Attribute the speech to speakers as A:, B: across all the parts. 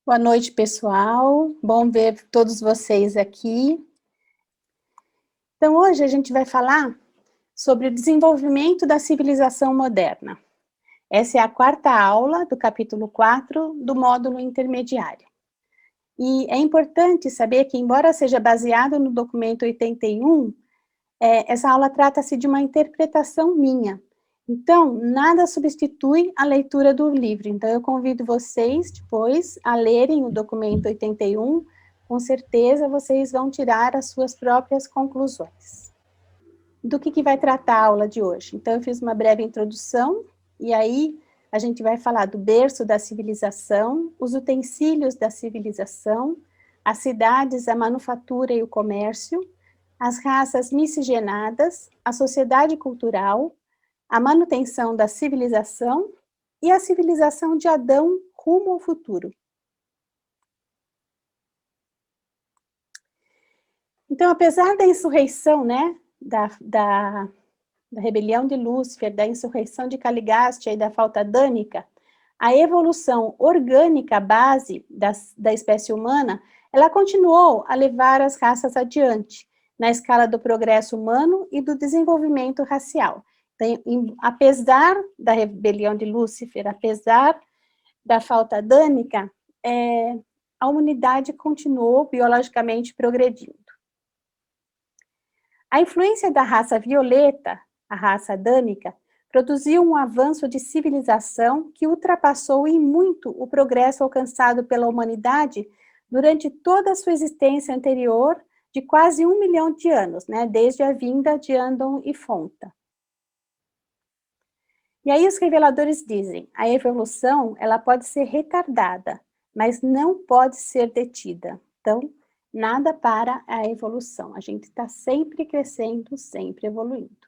A: Boa noite, pessoal. Bom ver todos vocês aqui. Então, hoje a gente vai falar sobre o desenvolvimento da civilização moderna. Essa é a quarta aula do capítulo 4 do módulo intermediário. E é importante saber que, embora seja baseado no documento 81, essa aula trata-se de uma interpretação minha. Então, nada substitui a leitura do livro. Então, eu convido vocês, depois, a lerem o documento 81. Com certeza, vocês vão tirar as suas próprias conclusões. Do que vai tratar a aula de hoje? Então, eu fiz uma breve introdução, e aí a gente vai falar do berço da civilização, os utensílios da civilização, as cidades, a manufatura e o comércio, as raças miscigenadas, a sociedade cultural, a manutenção da civilização e a civilização de Adão rumo ao futuro. Então, apesar da insurreição, né, da rebelião de Lúcifer, da insurreição de Caligaste e da falta adâmica, a evolução orgânica base da espécie humana, ela continuou a levar as raças adiante, na escala do progresso humano e do desenvolvimento racial. Então, apesar da rebelião de Lúcifer, apesar da falta adâmica, a humanidade continuou biologicamente progredindo. A influência da raça violeta, a raça adâmica, produziu um avanço de civilização que ultrapassou em muito o progresso alcançado pela humanidade durante toda a sua existência anterior, de quase 1 milhão de anos, né, desde a vinda de Andon e Fonta. E aí os reveladores dizem, a evolução, ela pode ser retardada, mas não pode ser detida. Então, nada para a evolução. A gente está sempre crescendo, sempre evoluindo.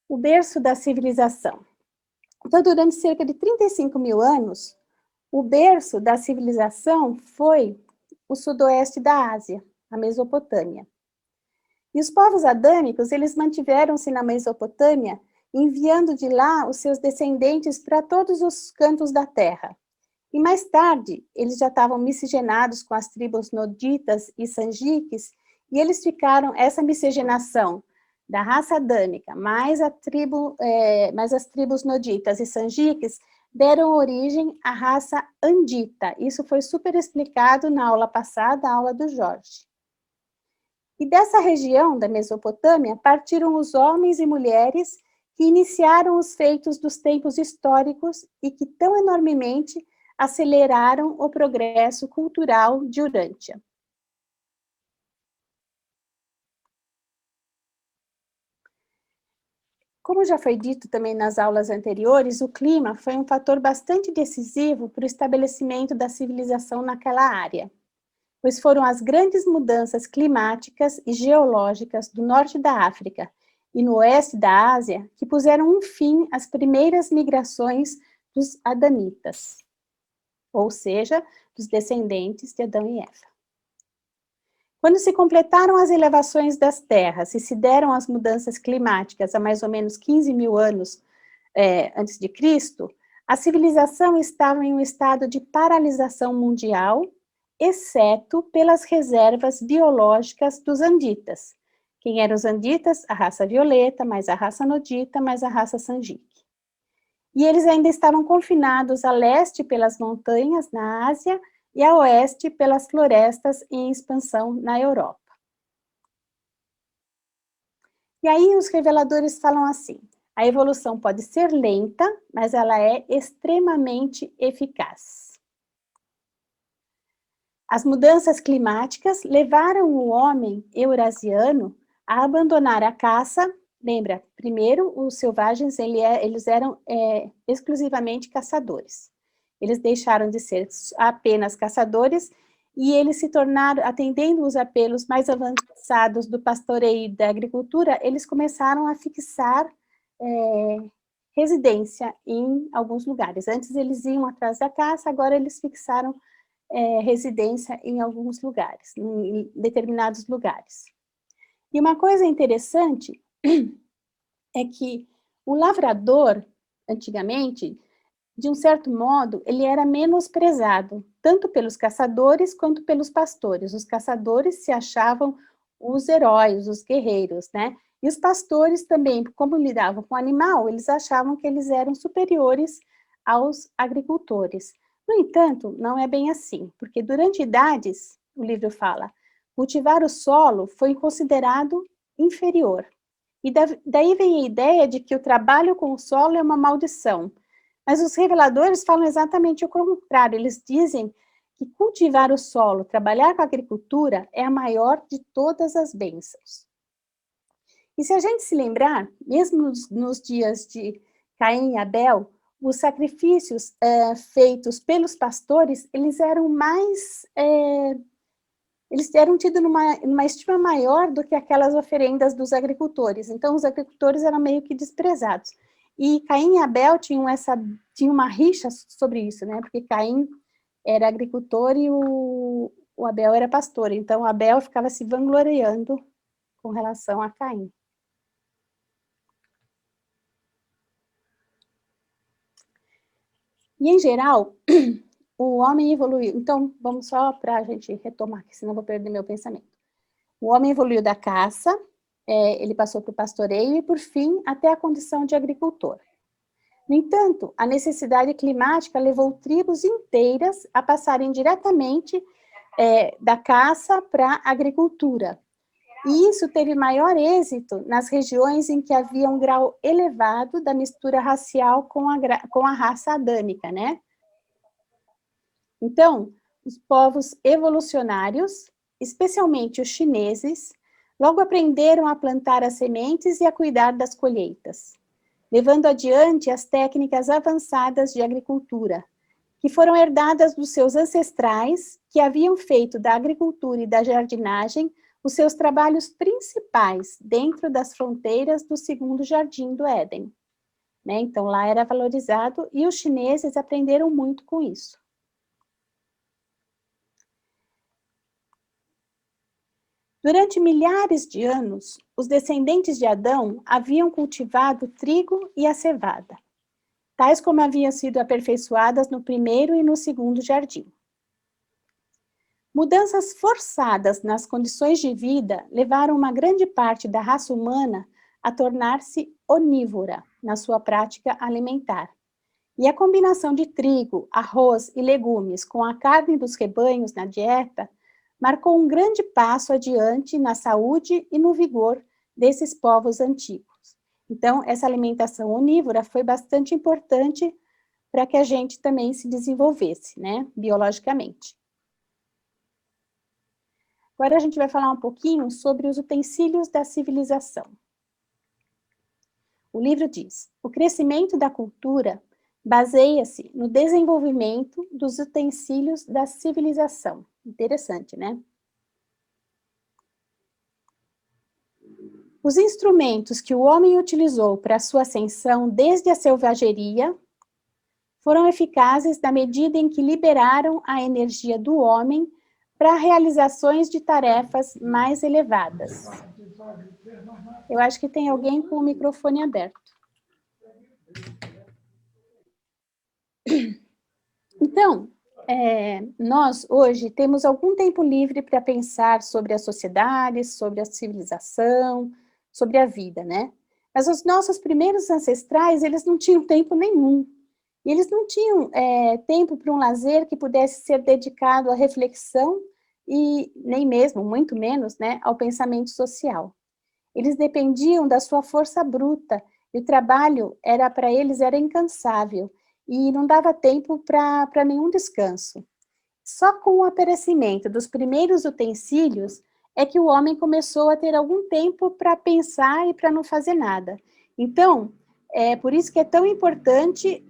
A: O berço da civilização. Então, durante cerca de 35 mil anos, o berço da civilização foi o sudoeste da Ásia, a Mesopotâmia. E os povos adâmicos, eles mantiveram-se na Mesopotâmia, enviando de lá os seus descendentes para todos os cantos da terra. E mais tarde, eles já estavam miscigenados com as tribos noditas e sanjiques, e eles ficaram, essa miscigenação da raça adâmica, mais as tribos noditas e sanjiques, deram origem à raça andita. Isso foi super explicado na aula passada, a aula do Jorge. E dessa região da Mesopotâmia partiram os homens e mulheres que iniciaram os feitos dos tempos históricos e que tão enormemente aceleraram o progresso cultural de Urântia. Como já foi dito também nas aulas anteriores, o clima foi um fator bastante decisivo para o estabelecimento da civilização naquela área, pois foram as grandes mudanças climáticas e geológicas do norte da África e no oeste da Ásia que puseram um fim às primeiras migrações dos adamitas, ou seja, dos descendentes de Adão e Eva. Quando se completaram as elevações das terras e se deram as mudanças climáticas há mais ou menos 15 mil anos antes de Cristo, a civilização estava em um estado de paralisação mundial, exceto pelas reservas biológicas dos anditas. Quem eram os anditas? A raça violeta, mais a raça nodita, mais a raça sanjique. E eles ainda estavam confinados a leste pelas montanhas na Ásia e a oeste pelas florestas em expansão na Europa. E aí os reveladores falam assim, a evolução pode ser lenta, mas ela é extremamente eficaz. As mudanças climáticas levaram o homem eurasiano a abandonar a caça. Lembra, primeiro os selvagens eles eram exclusivamente caçadores. Eles deixaram de ser apenas caçadores e eles se tornaram, atendendo os apelos mais avançados do pastoreio e da agricultura, eles começaram a fixar residência em alguns lugares. Antes eles iam atrás da caça, agora eles fixaram residência em alguns lugares, em determinados lugares. E uma coisa interessante é que o lavrador, antigamente, de um certo modo, ele era menosprezado, tanto pelos caçadores quanto pelos pastores. Os caçadores se achavam os heróis, os guerreiros, né? E os pastores também, como lidavam com o animal, eles achavam que eles eram superiores aos agricultores. No entanto, não é bem assim, porque durante idades, o livro fala, cultivar o solo foi considerado inferior. E daí vem a ideia de que o trabalho com o solo é uma maldição. Mas os reveladores falam exatamente o contrário. Eles dizem que cultivar o solo, trabalhar com a agricultura, é a maior de todas as bênçãos. E se a gente se lembrar, mesmo nos dias de Caim e Abel, os sacrifícios feitos pelos pastores, eles eram mais... eles eram tidos numa estima maior do que aquelas oferendas dos agricultores. Então, os agricultores eram meio que desprezados. E Caim e Abel tinham uma rixa sobre isso, né? Porque Caim era agricultor e o Abel era pastor. Então, Abel ficava se vangloriando com relação a Caim. E, em geral, o homem evoluiu. Então, vamos só para a gente retomar, que senão eu vou perder meu pensamento. O homem evoluiu da caça, ele passou para o pastoreio e, por fim, até a condição de agricultor. No entanto, a necessidade climática levou tribos inteiras a passarem diretamente da caça para a agricultura. E isso teve maior êxito nas regiões em que havia um grau elevado da mistura racial com a raça adâmica, né? Então, os povos evolucionários, especialmente os chineses, logo aprenderam a plantar as sementes e a cuidar das colheitas, levando adiante as técnicas avançadas de agricultura, que foram herdadas dos seus ancestrais, que haviam feito da agricultura e da jardinagem os seus trabalhos principais dentro das fronteiras do segundo jardim do Éden. Né? Então, lá era valorizado e os chineses aprenderam muito com isso. Durante milhares de anos, os descendentes de Adão haviam cultivado o trigo e a cevada, tais como haviam sido aperfeiçoadas no primeiro e no segundo jardim. Mudanças forçadas nas condições de vida levaram uma grande parte da raça humana a tornar-se onívora na sua prática alimentar. E a combinação de trigo, arroz e legumes com a carne dos rebanhos na dieta marcou um grande passo adiante na saúde e no vigor desses povos antigos. Então, essa alimentação onívora foi bastante importante para que a gente também se desenvolvesse, né, biologicamente. Agora a gente vai falar um pouquinho sobre os utensílios da civilização. O livro diz: o crescimento da cultura baseia-se no desenvolvimento dos utensílios da civilização. Interessante, né? Os instrumentos que o homem utilizou para sua ascensão desde a selvageria foram eficazes na medida em que liberaram a energia do homem para realizações de tarefas mais elevadas. Eu acho que tem alguém com o microfone aberto. Então, nós hoje temos algum tempo livre para pensar sobre a sociedade, sobre a civilização, sobre a vida, né? Mas os nossos primeiros ancestrais, eles não tinham tempo nenhum. E eles não tinham tempo para um lazer que pudesse ser dedicado à reflexão e nem mesmo, muito menos, né, ao pensamento social. Eles dependiam da sua força bruta e o trabalho para eles era incansável e não dava tempo para nenhum descanso. Só com o aparecimento dos primeiros utensílios é que o homem começou a ter algum tempo para pensar e para não fazer nada. Então, é por isso que é tão importante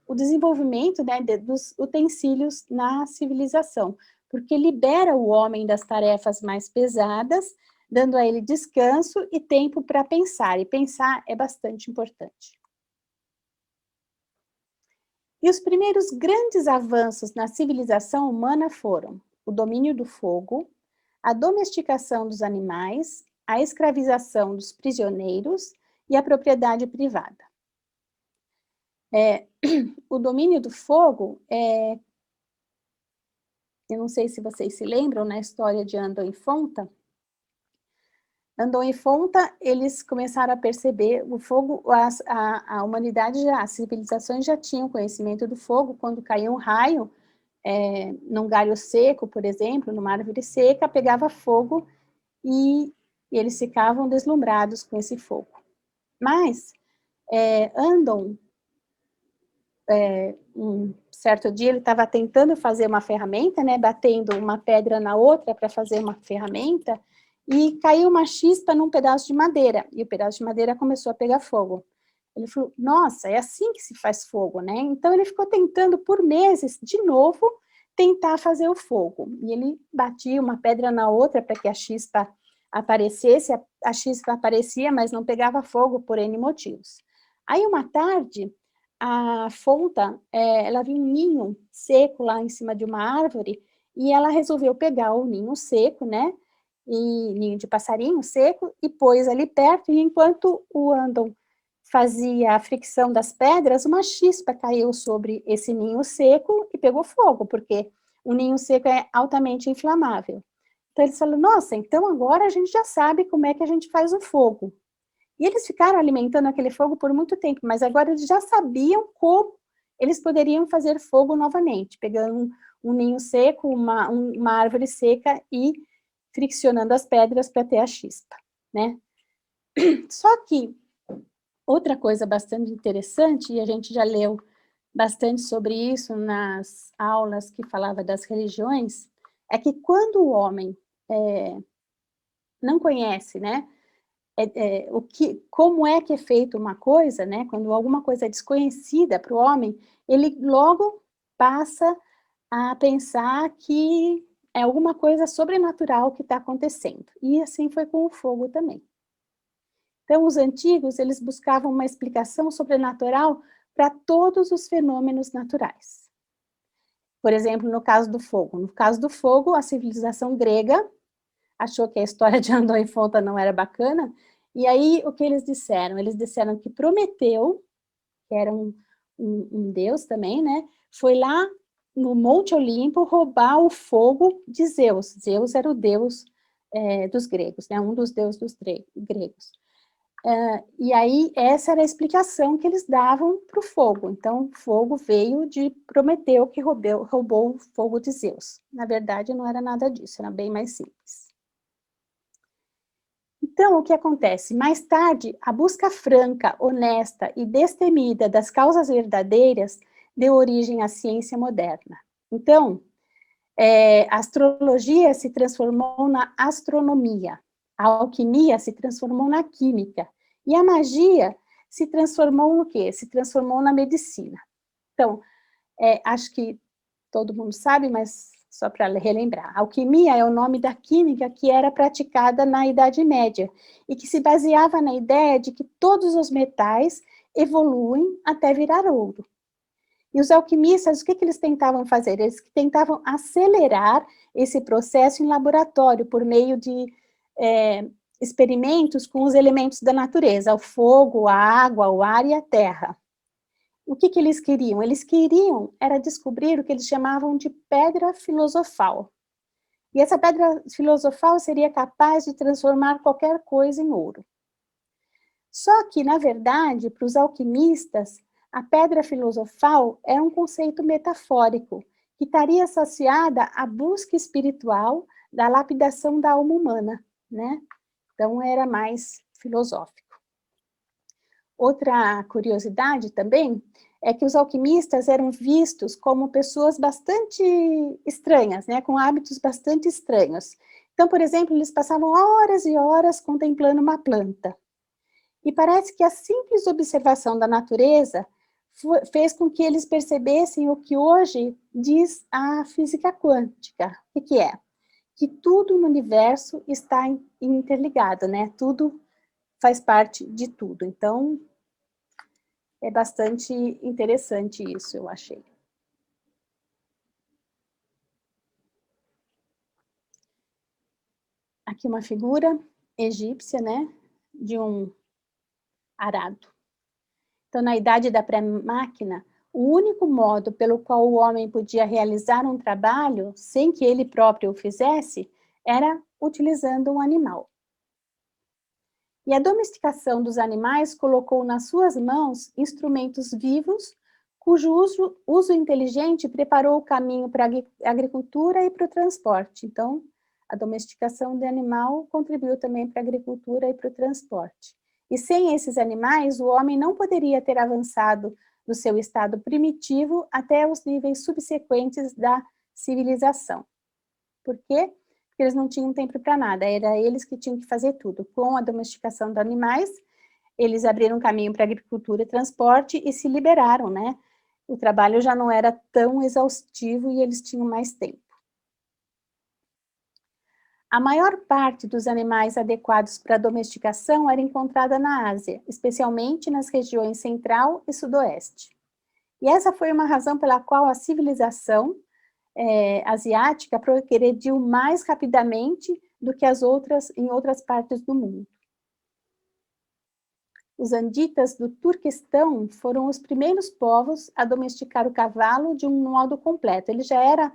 A: o desenvolvimento, né, dos utensílios na civilização, porque libera o homem das tarefas mais pesadas, dando a ele descanso e tempo para pensar, e pensar é bastante importante. E os primeiros grandes avanços na civilização humana foram o domínio do fogo, a domesticação dos animais, a escravização dos prisioneiros e a propriedade privada. O domínio do fogo, eu não sei se vocês se lembram, na história de Andon e Fonta. Andon e Fonta, eles começaram a perceber o fogo, a humanidade, as civilizações já tinham conhecimento do fogo, quando caía um raio, num galho seco, por exemplo, numa árvore seca, pegava fogo e eles ficavam deslumbrados com esse fogo. Mas, Andon, um certo dia, ele estava tentando fazer uma ferramenta, né, batendo uma pedra na outra para fazer uma ferramenta, e caiu uma chispa num pedaço de madeira, e o pedaço de madeira começou a pegar fogo. Ele falou, nossa, é assim que se faz fogo, né? Então ele ficou tentando por meses, de novo, tentar fazer o fogo. E ele batia uma pedra na outra para que a chispa aparecesse, a chispa aparecia, mas não pegava fogo por N motivos. Aí uma tarde, a Fonta, ela viu um ninho seco lá em cima de uma árvore, e ela resolveu pegar o ninho seco, né, e ninho de passarinho seco, e pôs ali perto, e enquanto o Andon fazia a fricção das pedras, uma chispa caiu sobre esse ninho seco e pegou fogo, porque o ninho seco é altamente inflamável. Então eles falaram, nossa, então agora a gente já sabe como é que a gente faz o fogo. E eles ficaram alimentando aquele fogo por muito tempo, mas agora eles já sabiam como eles poderiam fazer fogo novamente, pegando um ninho seco, uma árvore seca e friccionando as pedras para ter a chispa, né? Só que outra coisa bastante interessante, e a gente já leu bastante sobre isso nas aulas que falava das religiões, é que quando o homem não conhece, né, como é que é feita uma coisa, né, quando alguma coisa é desconhecida para o homem, ele logo passa a pensar que é alguma coisa sobrenatural que está acontecendo. E assim foi com o fogo também. Então, os antigos, eles buscavam uma explicação sobrenatural para todos os fenômenos naturais. Por exemplo, no caso do fogo. No caso do fogo, a civilização grega achou que a história de Andon e Fonta não era bacana, e aí o que eles disseram? Eles disseram que Prometeu, que era um deus também, né, foi lá no Monte Olimpo roubar o fogo de Zeus. Zeus era o deus dos gregos, né, um dos deuses dos gregos. E aí, essa era a explicação que eles davam para o fogo. Então, o fogo veio de Prometeu, que roubou o fogo de Zeus. Na verdade, não era nada disso, era bem mais simples. Então, o que acontece? Mais tarde, a busca franca, honesta e destemida das causas verdadeiras deu origem à ciência moderna. Então, a astrologia se transformou na astronomia, a alquimia se transformou na química, e a magia se transformou no quê? Se transformou na medicina. Então, acho que todo mundo sabe, mas só para relembrar, a alquimia é o nome da química que era praticada na Idade Média, e que se baseava na ideia de que todos os metais evoluem até virar ouro. E os alquimistas, o que eles tentavam fazer? Eles tentavam acelerar esse processo em laboratório, por meio de experimentos com os elementos da natureza, o fogo, a água, o ar e a terra. O que eles queriam? Eles queriam era descobrir o que eles chamavam de pedra filosofal. E essa pedra filosofal seria capaz de transformar qualquer coisa em ouro. Só que, na verdade, para os alquimistas, a pedra filosofal era um conceito metafórico, que estaria associada à busca espiritual da lapidação da alma humana, né? Então, era mais filosófico. Outra curiosidade também é que os alquimistas eram vistos como pessoas bastante estranhas, né? Com hábitos bastante estranhos. Então, por exemplo, eles passavam horas e horas contemplando uma planta. E parece que a simples observação da natureza fez com que eles percebessem o que hoje diz a física quântica. O que é? Que tudo no universo está interligado, né? Tudo faz parte de tudo. Então, é bastante interessante isso, eu achei. Aqui uma figura egípcia, né? De um arado. Então, na idade da pré-máquina, o único modo pelo qual o homem podia realizar um trabalho, sem que ele próprio o fizesse, era utilizando um animal. E a domesticação dos animais colocou nas suas mãos instrumentos vivos, cujo uso inteligente preparou o caminho para a agricultura e para o transporte. Então, a domesticação de animal contribuiu também para a agricultura e para o transporte. E sem esses animais, o homem não poderia ter avançado do seu estado primitivo até os níveis subsequentes da civilização. Por quê? Porque eles não tinham tempo para nada, era eles que tinham que fazer tudo. Com a domesticação de animais, eles abriram caminho para a agricultura e transporte e se liberaram, né? O trabalho já não era tão exaustivo e eles tinham mais tempo. A maior parte dos animais adequados para a domesticação era encontrada na Ásia, especialmente nas regiões central e sudoeste. E essa foi uma razão pela qual a civilização asiática progrediu mais rapidamente do que as outras em outras partes do mundo. Os anditas do Turquestão foram os primeiros povos a domesticar o cavalo de um modo completo. Ele já era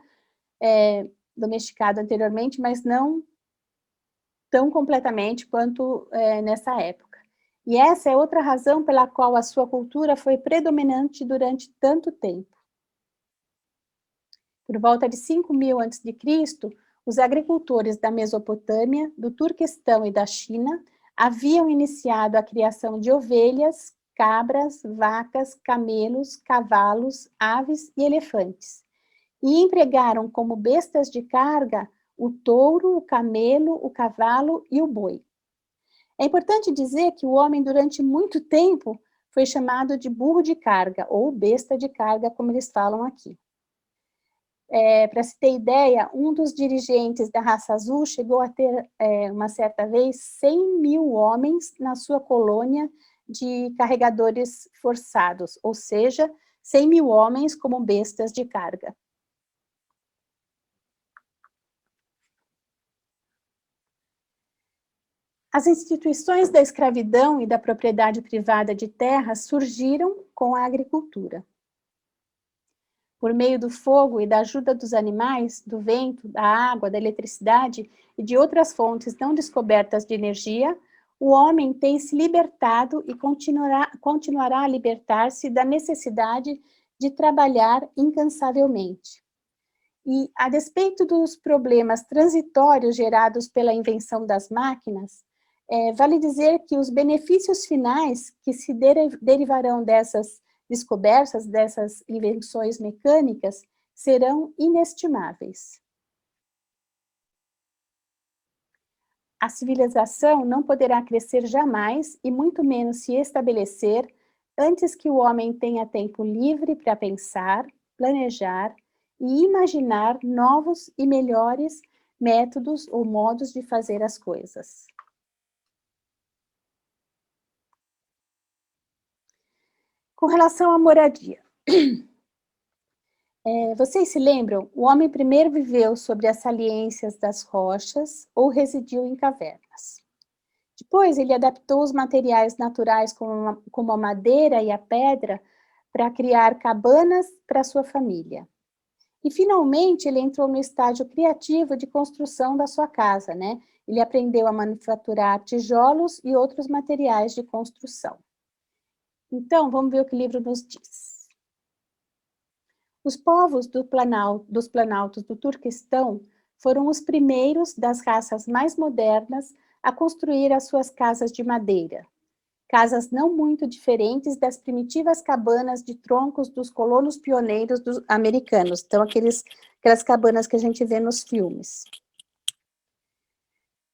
A: domesticado anteriormente, mas não tão completamente quanto nessa época. E essa é outra razão pela qual a sua cultura foi predominante durante tanto tempo. Por volta de 5.000 a.C., os agricultores da Mesopotâmia, do Turquestão e da China haviam iniciado a criação de ovelhas, cabras, vacas, camelos, cavalos, aves e elefantes, e empregaram como bestas de carga o touro, o camelo, o cavalo e o boi. É importante dizer que o homem, durante muito tempo, foi chamado de burro de carga, ou besta de carga, como eles falam aqui. Para se ter ideia, um dos dirigentes da raça azul chegou a ter, uma certa vez, 100.000 homens na sua colônia de carregadores forçados, ou seja, 100.000 homens como bestas de carga. As instituições da escravidão e da propriedade privada de terras surgiram com a agricultura. Por meio do fogo e da ajuda dos animais, do vento, da água, da eletricidade e de outras fontes não descobertas de energia, o homem tem se libertado e continuará a libertar-se da necessidade de trabalhar incansavelmente. E, a despeito dos problemas transitórios gerados pela invenção das máquinas, vale dizer que os benefícios finais que se derivarão dessas descobertas, dessas invenções mecânicas, serão inestimáveis. A civilização não poderá crescer jamais, e muito menos se estabelecer, antes que o homem tenha tempo livre para pensar, planejar e imaginar novos e melhores métodos ou modos de fazer as coisas. Com relação à moradia, vocês se lembram? O homem primeiro viveu sobre as saliências das rochas ou residiu em cavernas. Depois, ele adaptou os materiais naturais como a madeira e a pedra para criar cabanas para sua família. E, finalmente, ele entrou no estágio criativo de construção da sua casa, né? Ele aprendeu a manufaturar tijolos e outros materiais de construção. Então, vamos ver o que o livro nos diz. Os povos dos planaltos do Turquestão foram os primeiros das raças mais modernas a construir as suas casas de madeira. Casas não muito diferentes das primitivas cabanas de troncos dos colonos pioneiros americanos. Então, aquelas cabanas que a gente vê nos filmes.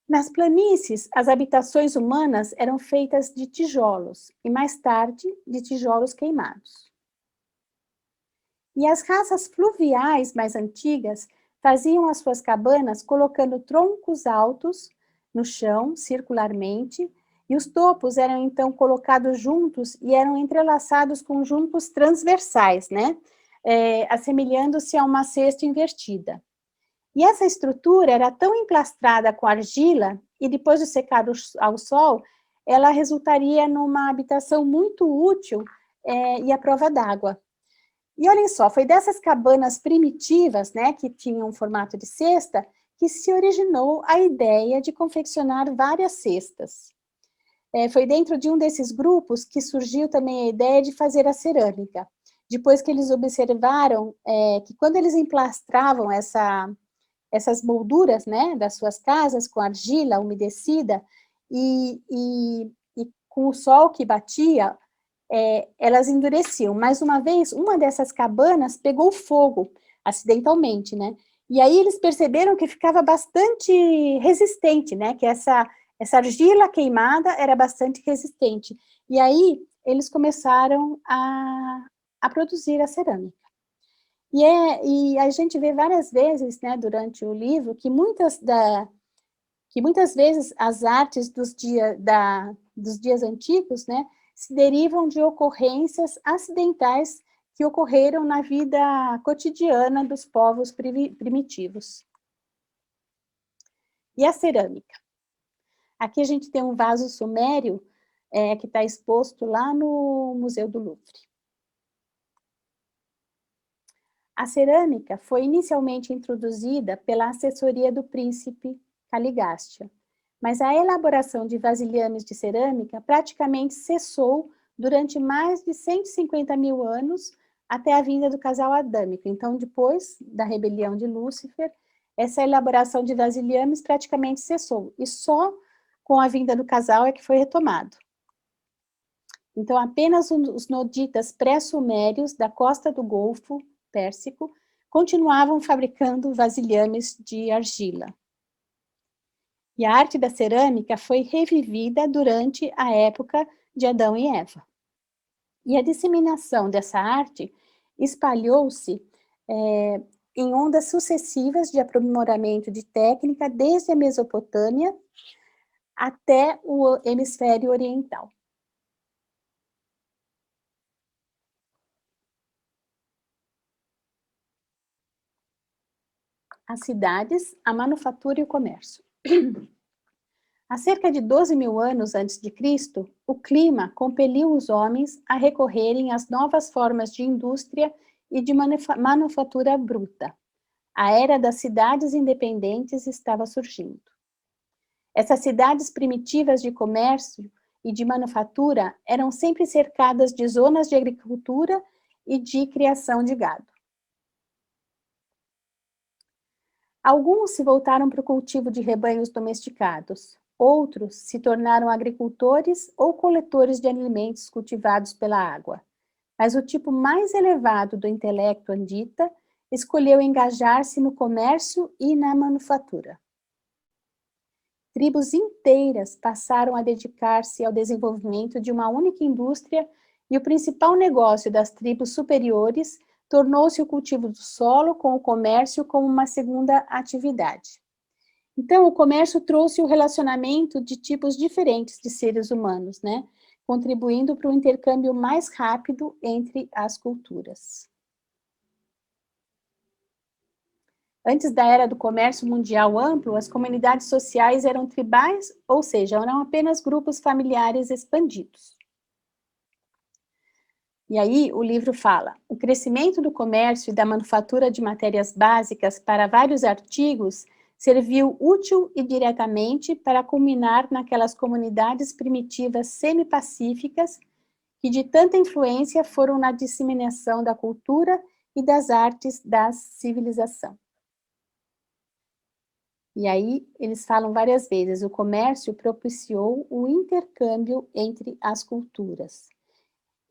A: Nas planícies, as habitações humanas eram feitas de tijolos, e mais tarde, de tijolos queimados. E as raças fluviais mais antigas faziam as suas cabanas colocando troncos altos no chão, circularmente, e os topos eram então colocados juntos e eram entrelaçados com juncos transversais, né? Assemelhando-se a uma cesta invertida. E essa estrutura era tão emplastrada com argila, e depois de secar ao sol, ela resultaria numa habitação muito útil e a prova d'água. E olhem só, foi dessas cabanas primitivas, né, que tinham formato de cesta, que se originou a ideia de confeccionar várias cestas. Foi dentro de um desses grupos que surgiu também a ideia de fazer a cerâmica. Depois que eles observaram que quando eles emplastravam essas molduras, né, das suas casas com argila umedecida e com o sol que batia, elas endureciam. Mais uma vez, uma dessas cabanas pegou fogo, acidentalmente, né? E aí eles perceberam que ficava bastante resistente, né? Que essa argila queimada era bastante resistente. E aí eles começaram a produzir a cerâmica. E a gente vê várias vezes, né, durante o livro, que muitas vezes as artes dos dias antigos, né, se derivam de ocorrências acidentais que ocorreram na vida cotidiana dos povos primitivos. E a cerâmica? Aqui a gente tem um vaso sumério que está exposto lá no Museu do Louvre. A cerâmica foi inicialmente introduzida pela assessoria do príncipe Caligástia, mas a elaboração de vasilhames de cerâmica praticamente cessou durante mais de 150 mil anos até a vinda do casal adâmico. Então, depois da rebelião de Lúcifer, essa elaboração de vasilhames praticamente cessou, e só com a vinda do casal é que foi retomado. Então, apenas os noditas pré-sumérios da costa do Golfo Pérsico continuavam fabricando vasilhames de argila. E a arte da cerâmica foi revivida durante a época de Adão e Eva. E a disseminação dessa arte espalhou-se em ondas sucessivas de aprimoramento de técnica desde a Mesopotâmia até o hemisfério oriental. As cidades, a manufatura e o comércio. Há cerca de 12 mil anos antes de Cristo, o clima compeliu os homens a recorrerem às novas formas de indústria e de manufatura bruta. A era das cidades independentes estava surgindo. Essas cidades primitivas de comércio e de manufatura eram sempre cercadas de zonas de agricultura e de criação de gado. Alguns se voltaram para o cultivo de rebanhos domesticados. Outros se tornaram agricultores ou coletores de alimentos cultivados pela água. Mas o tipo mais elevado do intelecto andita escolheu engajar-se no comércio e na manufatura. Tribos inteiras passaram a dedicar-se ao desenvolvimento de uma única indústria e o principal negócio das tribos superiores tornou-se o cultivo do solo, com o comércio como uma segunda atividade. Então, o comércio trouxe o relacionamento de tipos diferentes de seres humanos, né? Contribuindo para o intercâmbio mais rápido entre as culturas. Antes da era do comércio mundial amplo, as comunidades sociais eram tribais, ou seja, eram apenas grupos familiares expandidos. E aí o livro fala: o crescimento do comércio e da manufatura de matérias básicas para vários artigos serviu útil e diretamente para culminar naquelas comunidades primitivas semi-pacíficas que de tanta influência foram na disseminação da cultura e das artes da civilização. E aí eles falam várias vezes: o comércio propiciou o intercâmbio entre as culturas.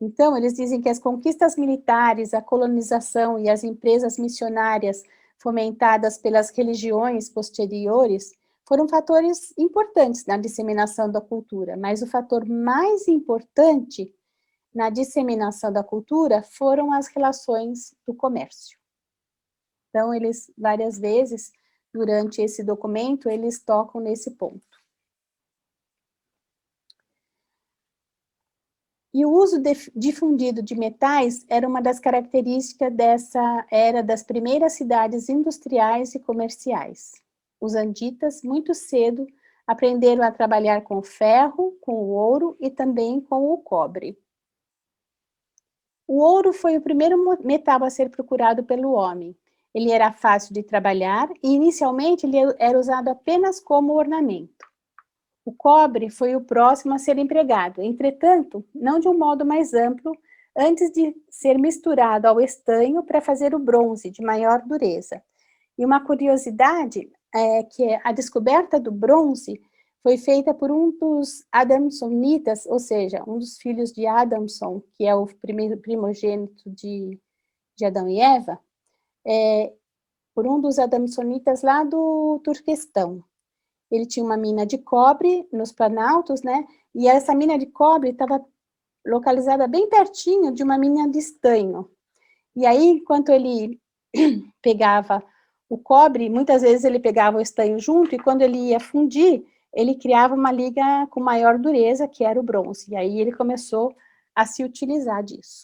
A: Então, eles dizem que as conquistas militares, a colonização e as empresas missionárias fomentadas pelas religiões posteriores foram fatores importantes na disseminação da cultura, mas o fator mais importante na disseminação da cultura foram as relações do comércio. Então, eles, várias vezes, durante esse documento, eles tocam nesse ponto. E o uso difundido de metais era uma das características dessa era das primeiras cidades industriais e comerciais. Os anditas, muito cedo, aprenderam a trabalhar com o ferro, com o ouro e também com o cobre. O ouro foi o primeiro metal a ser procurado pelo homem. Ele era fácil de trabalhar e, inicialmente, ele era usado apenas como ornamento. O cobre foi o próximo a ser empregado, entretanto, não de um modo mais amplo, antes de ser misturado ao estanho para fazer o bronze, de maior dureza. E uma curiosidade é que a descoberta do bronze foi feita por um dos Adamsonitas, ou seja, um dos filhos de Adamson, que é o primeiro primogênito de Adão e Eva, por um dos Adamsonitas lá do Turquestão. Ele tinha uma mina de cobre nos Planaltos, né? E essa mina de cobre estava localizada bem pertinho de uma mina de estanho. E aí, enquanto ele pegava o cobre, muitas vezes ele pegava o estanho junto, e quando ele ia fundir, ele criava uma liga com maior dureza, que era o bronze. E aí ele começou a se utilizar disso.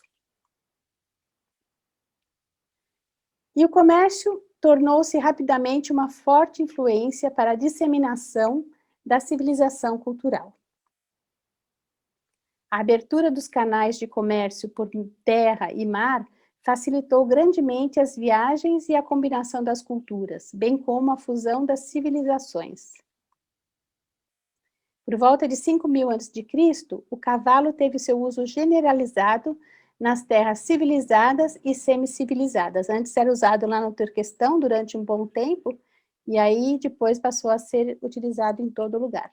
A: E o comércio tornou-se rapidamente uma forte influência para a disseminação da civilização cultural. A abertura dos canais de comércio por terra e mar facilitou grandemente as viagens e a combinação das culturas, bem como a fusão das civilizações. Por volta de 5.000 a.C., o cavalo teve seu uso generalizado nas terras civilizadas e semicivilizadas. Antes era usado lá no Turquestão durante um bom tempo, e aí depois passou a ser utilizado em todo lugar.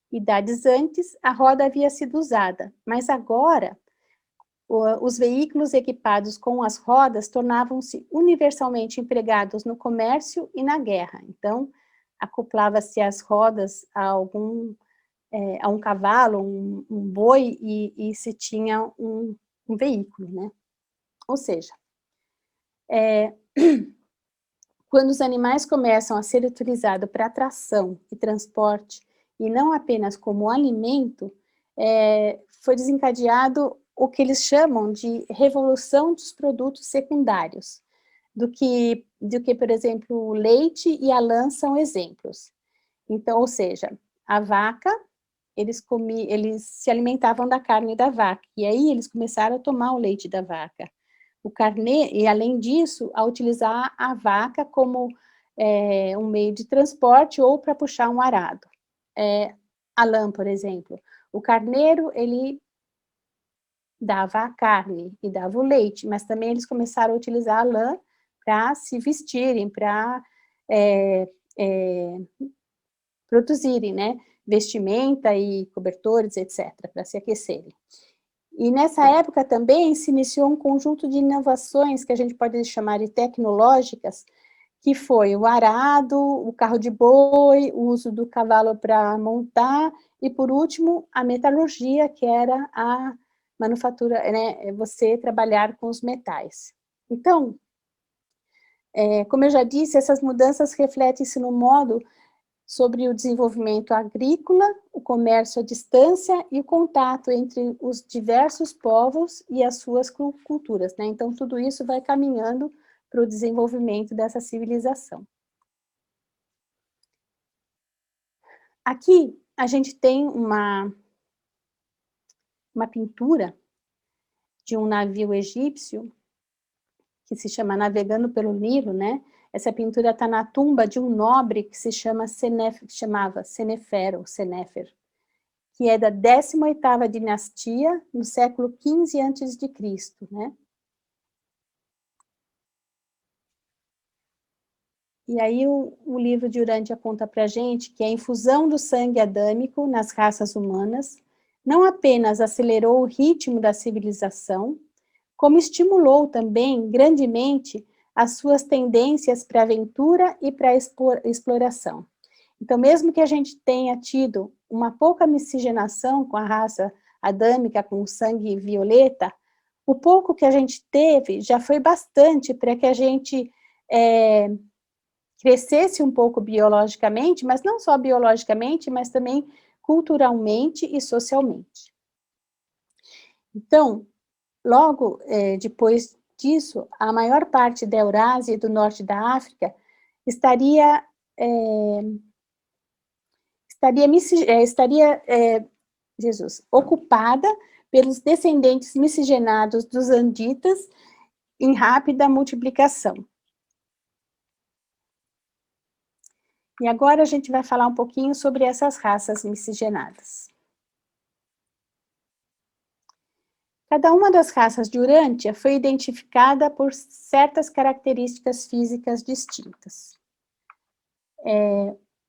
A: Idades antes, a roda havia sido usada, mas agora os veículos equipados com as rodas tornavam-se universalmente empregados no comércio e na guerra. Então, acoplava-se as rodas a um cavalo, um boi, e se tinha um veículo, né? Ou seja, quando os animais começam a ser utilizados para tração e transporte, e não apenas como alimento, foi desencadeado o que eles chamam de revolução dos produtos secundários, do que, por exemplo, o leite e a lã são exemplos. Então, ou seja, a vaca, eles se alimentavam da carne da vaca, e aí eles começaram a tomar o leite da vaca. O carnê, e além disso, a utilizar a vaca como um meio de transporte ou para puxar um arado. A lã, por exemplo. O carneiro, ele dava a carne e dava o leite, mas também eles começaram a utilizar a lã para se vestirem, para produzirem, né, vestimenta e cobertores, etc., para se aquecerem. E nessa época também se iniciou um conjunto de inovações que a gente pode chamar de tecnológicas, que foi o arado, o carro de boi, o uso do cavalo para montar, e por último, a metalurgia, que era a manufatura, né, você trabalhar com os metais. Então, como eu já disse, essas mudanças refletem-se no modo sobre o desenvolvimento agrícola, o comércio à distância e o contato entre os diversos povos e as suas culturas, né? Então, tudo isso vai caminhando para o desenvolvimento dessa civilização. Aqui, a gente tem uma pintura de um navio egípcio, que se chama Navegando pelo Nilo, né? Essa pintura está na tumba de um nobre que se chamava Senefer, que é da 18ª dinastia, no século XV a.C., né? E aí o livro de Urântia conta para a gente que a infusão do sangue adâmico nas raças humanas não apenas acelerou o ritmo da civilização, como estimulou também grandemente as suas tendências para aventura e para exploração. Então, mesmo que a gente tenha tido uma pouca miscigenação com a raça adâmica, com o sangue violeta, o pouco que a gente teve já foi bastante para que a gente crescesse um pouco biologicamente, mas não só biologicamente, mas também culturalmente e socialmente. Então, logo depois disso, a maior parte da Eurásia e do norte da África estaria Jesus, ocupada pelos descendentes miscigenados dos anditas em rápida multiplicação. E agora a gente vai falar um pouquinho sobre essas raças miscigenadas. Cada uma das raças de Urântia foi identificada por certas características físicas distintas.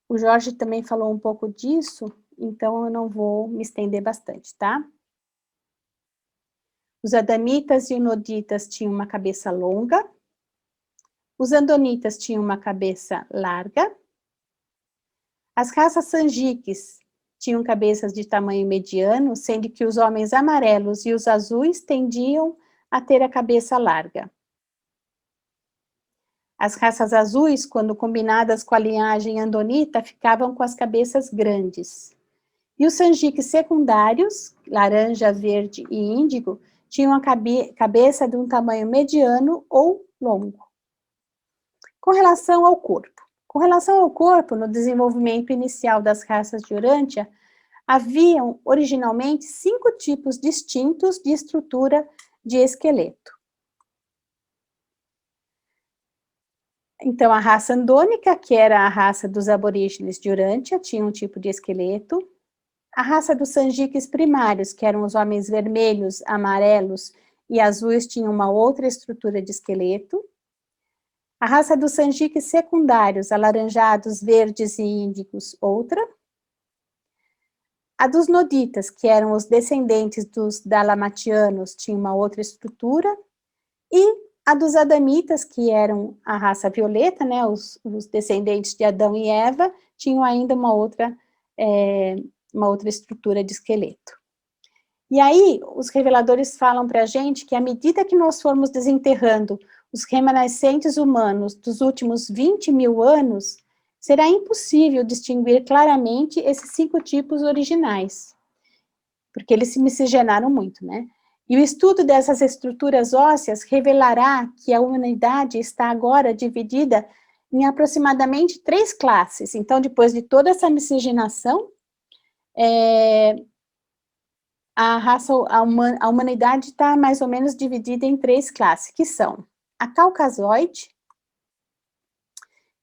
A: O Jorge também falou um pouco disso, então eu não vou me estender bastante, tá? Os adamitas e os noditas tinham uma cabeça longa, os andonitas tinham uma cabeça larga, as raças sanjiques tinham cabeças de tamanho mediano, sendo que os homens amarelos e os azuis tendiam a ter a cabeça larga. As raças azuis, quando combinadas com a linhagem andonita, ficavam com as cabeças grandes. E os sanjiques secundários, laranja, verde e índigo, tinham a cabeça de um tamanho mediano ou longo. Com relação ao corpo, no desenvolvimento inicial das raças de Urântia, haviam originalmente 5 tipos distintos de estrutura de esqueleto. Então, a raça andônica, que era a raça dos aborígenes de Urântia, tinha um tipo de esqueleto. A raça dos sanjiques primários, que eram os homens vermelhos, amarelos e azuis, tinha uma outra estrutura de esqueleto. A raça dos sanjiques secundários, alaranjados, verdes e índicos, outra. A dos noditas, que eram os descendentes dos dalamatianos, tinha uma outra estrutura. E a dos adamitas, que eram a raça violeta, né, os descendentes de Adão e Eva, tinham ainda uma outra estrutura de esqueleto. E aí, os reveladores falam para a gente que à medida que nós formos desenterrando os remanescentes humanos dos últimos 20 mil anos, será impossível distinguir claramente esses 5 tipos originais, porque eles se miscigenaram muito, né? E o estudo dessas estruturas ósseas revelará que a humanidade está agora dividida em aproximadamente 3 classes. Então, depois de toda essa miscigenação, a humanidade está mais ou menos dividida em 3 classes, que são a caucasoide,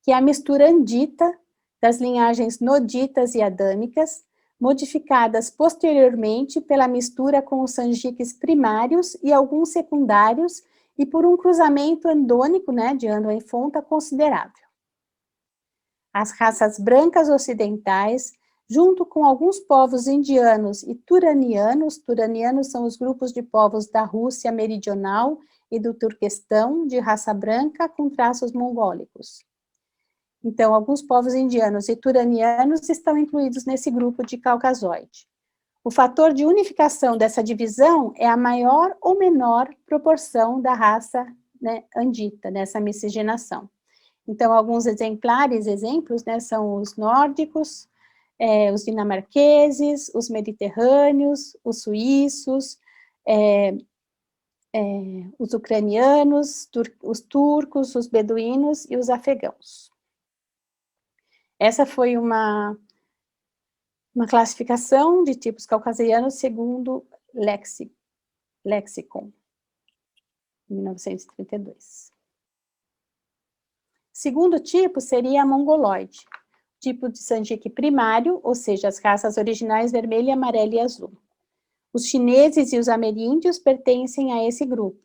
A: que é a mistura andita das linhagens noditas e adâmicas, modificadas posteriormente pela mistura com os sanjiques primários e alguns secundários, e por um cruzamento andônico, né, de Ando e Fonta, considerável. As raças brancas ocidentais, junto com alguns povos indianos e turanianos são os grupos de povos da Rússia meridional e do Turquestão, de raça branca com traços mongólicos. Então, alguns povos indianos e turanianos estão incluídos nesse grupo de caucasoide. O fator de unificação dessa divisão é a maior ou menor proporção da raça, né, andita, nessa miscigenação. Então, alguns exemplos, né, são os nórdicos, os dinamarqueses, os mediterrâneos, os suíços, os ucranianos, os turcos, os beduínos e os afegãos. Essa foi uma classificação de tipos caucasianos segundo Lexicon, 1932. Segundo tipo seria a mongoloide, tipo de sanjique primário, ou seja, as raças originais vermelha, amarela e azul. Os chineses e os ameríndios pertencem a esse grupo.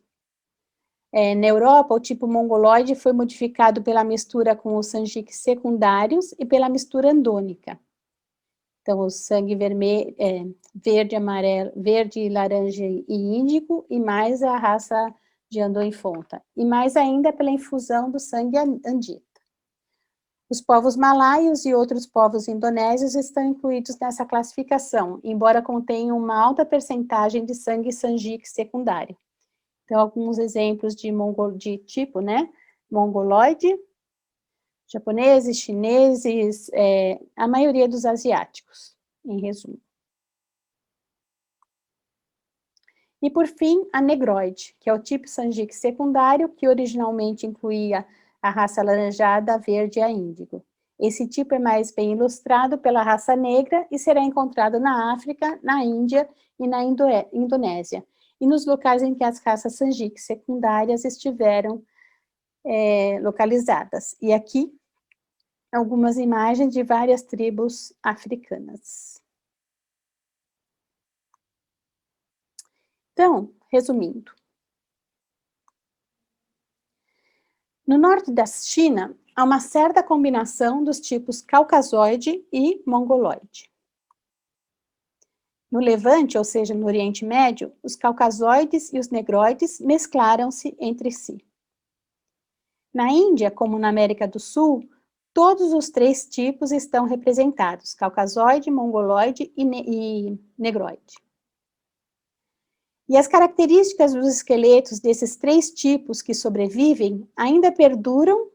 A: Na Europa, o tipo mongoloide foi modificado pela mistura com os sanjiques secundários e pela mistura andônica. Então, o sangue vermelho, verde, amarelo, verde, laranja e índigo, e mais a raça de Ando e Fonta. E mais ainda pela infusão do sangue andita. Os povos malaios e outros povos indonésios estão incluídos nessa classificação, embora contenham uma alta percentagem de sangue sanjique secundário. Então, alguns exemplos de tipo, né? Mongoloide, japoneses, chineses, a maioria dos asiáticos, em resumo. E, por fim, a negroide, que é o tipo sanjique secundário, que originalmente incluía a raça alaranjada, a verde e a índigo. Esse tipo é mais bem ilustrado pela raça negra e será encontrado na África, na Índia e na Indonésia, e nos locais em que as raças Sanjik secundárias estiveram localizadas. E aqui, algumas imagens de várias tribos africanas. Então, resumindo, no norte da China, há uma certa combinação dos tipos caucasoide e mongoloide. No Levante, ou seja, no Oriente Médio, os caucasoides e os negroides mesclaram-se entre si. Na Índia, como na América do Sul, todos os três tipos estão representados, caucasoide, mongoloide e negroide. E as características dos esqueletos desses três tipos que sobrevivem ainda perduram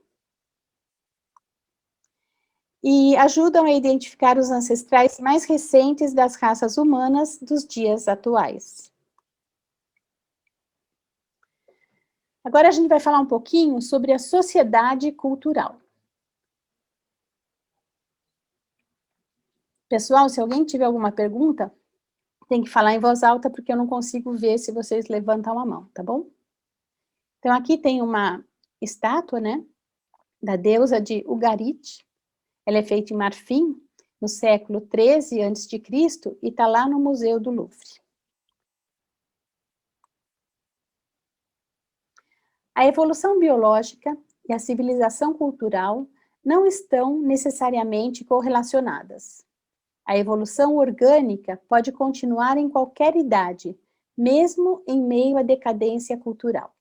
A: e ajudam a identificar os ancestrais mais recentes das raças humanas dos dias atuais. Agora a gente vai falar um pouquinho sobre a sociedade cultural. Pessoal, se alguém tiver alguma pergunta, tem que falar em voz alta, porque eu não consigo ver se vocês levantam a mão, tá bom? Então, aqui tem uma estátua, né, da deusa de Ugarit. Ela é feita em marfim, no século 13 a.C., e está lá no Museu do Louvre. A evolução biológica e a civilização cultural não estão necessariamente correlacionadas. A evolução orgânica pode continuar em qualquer idade, mesmo em meio à decadência cultural.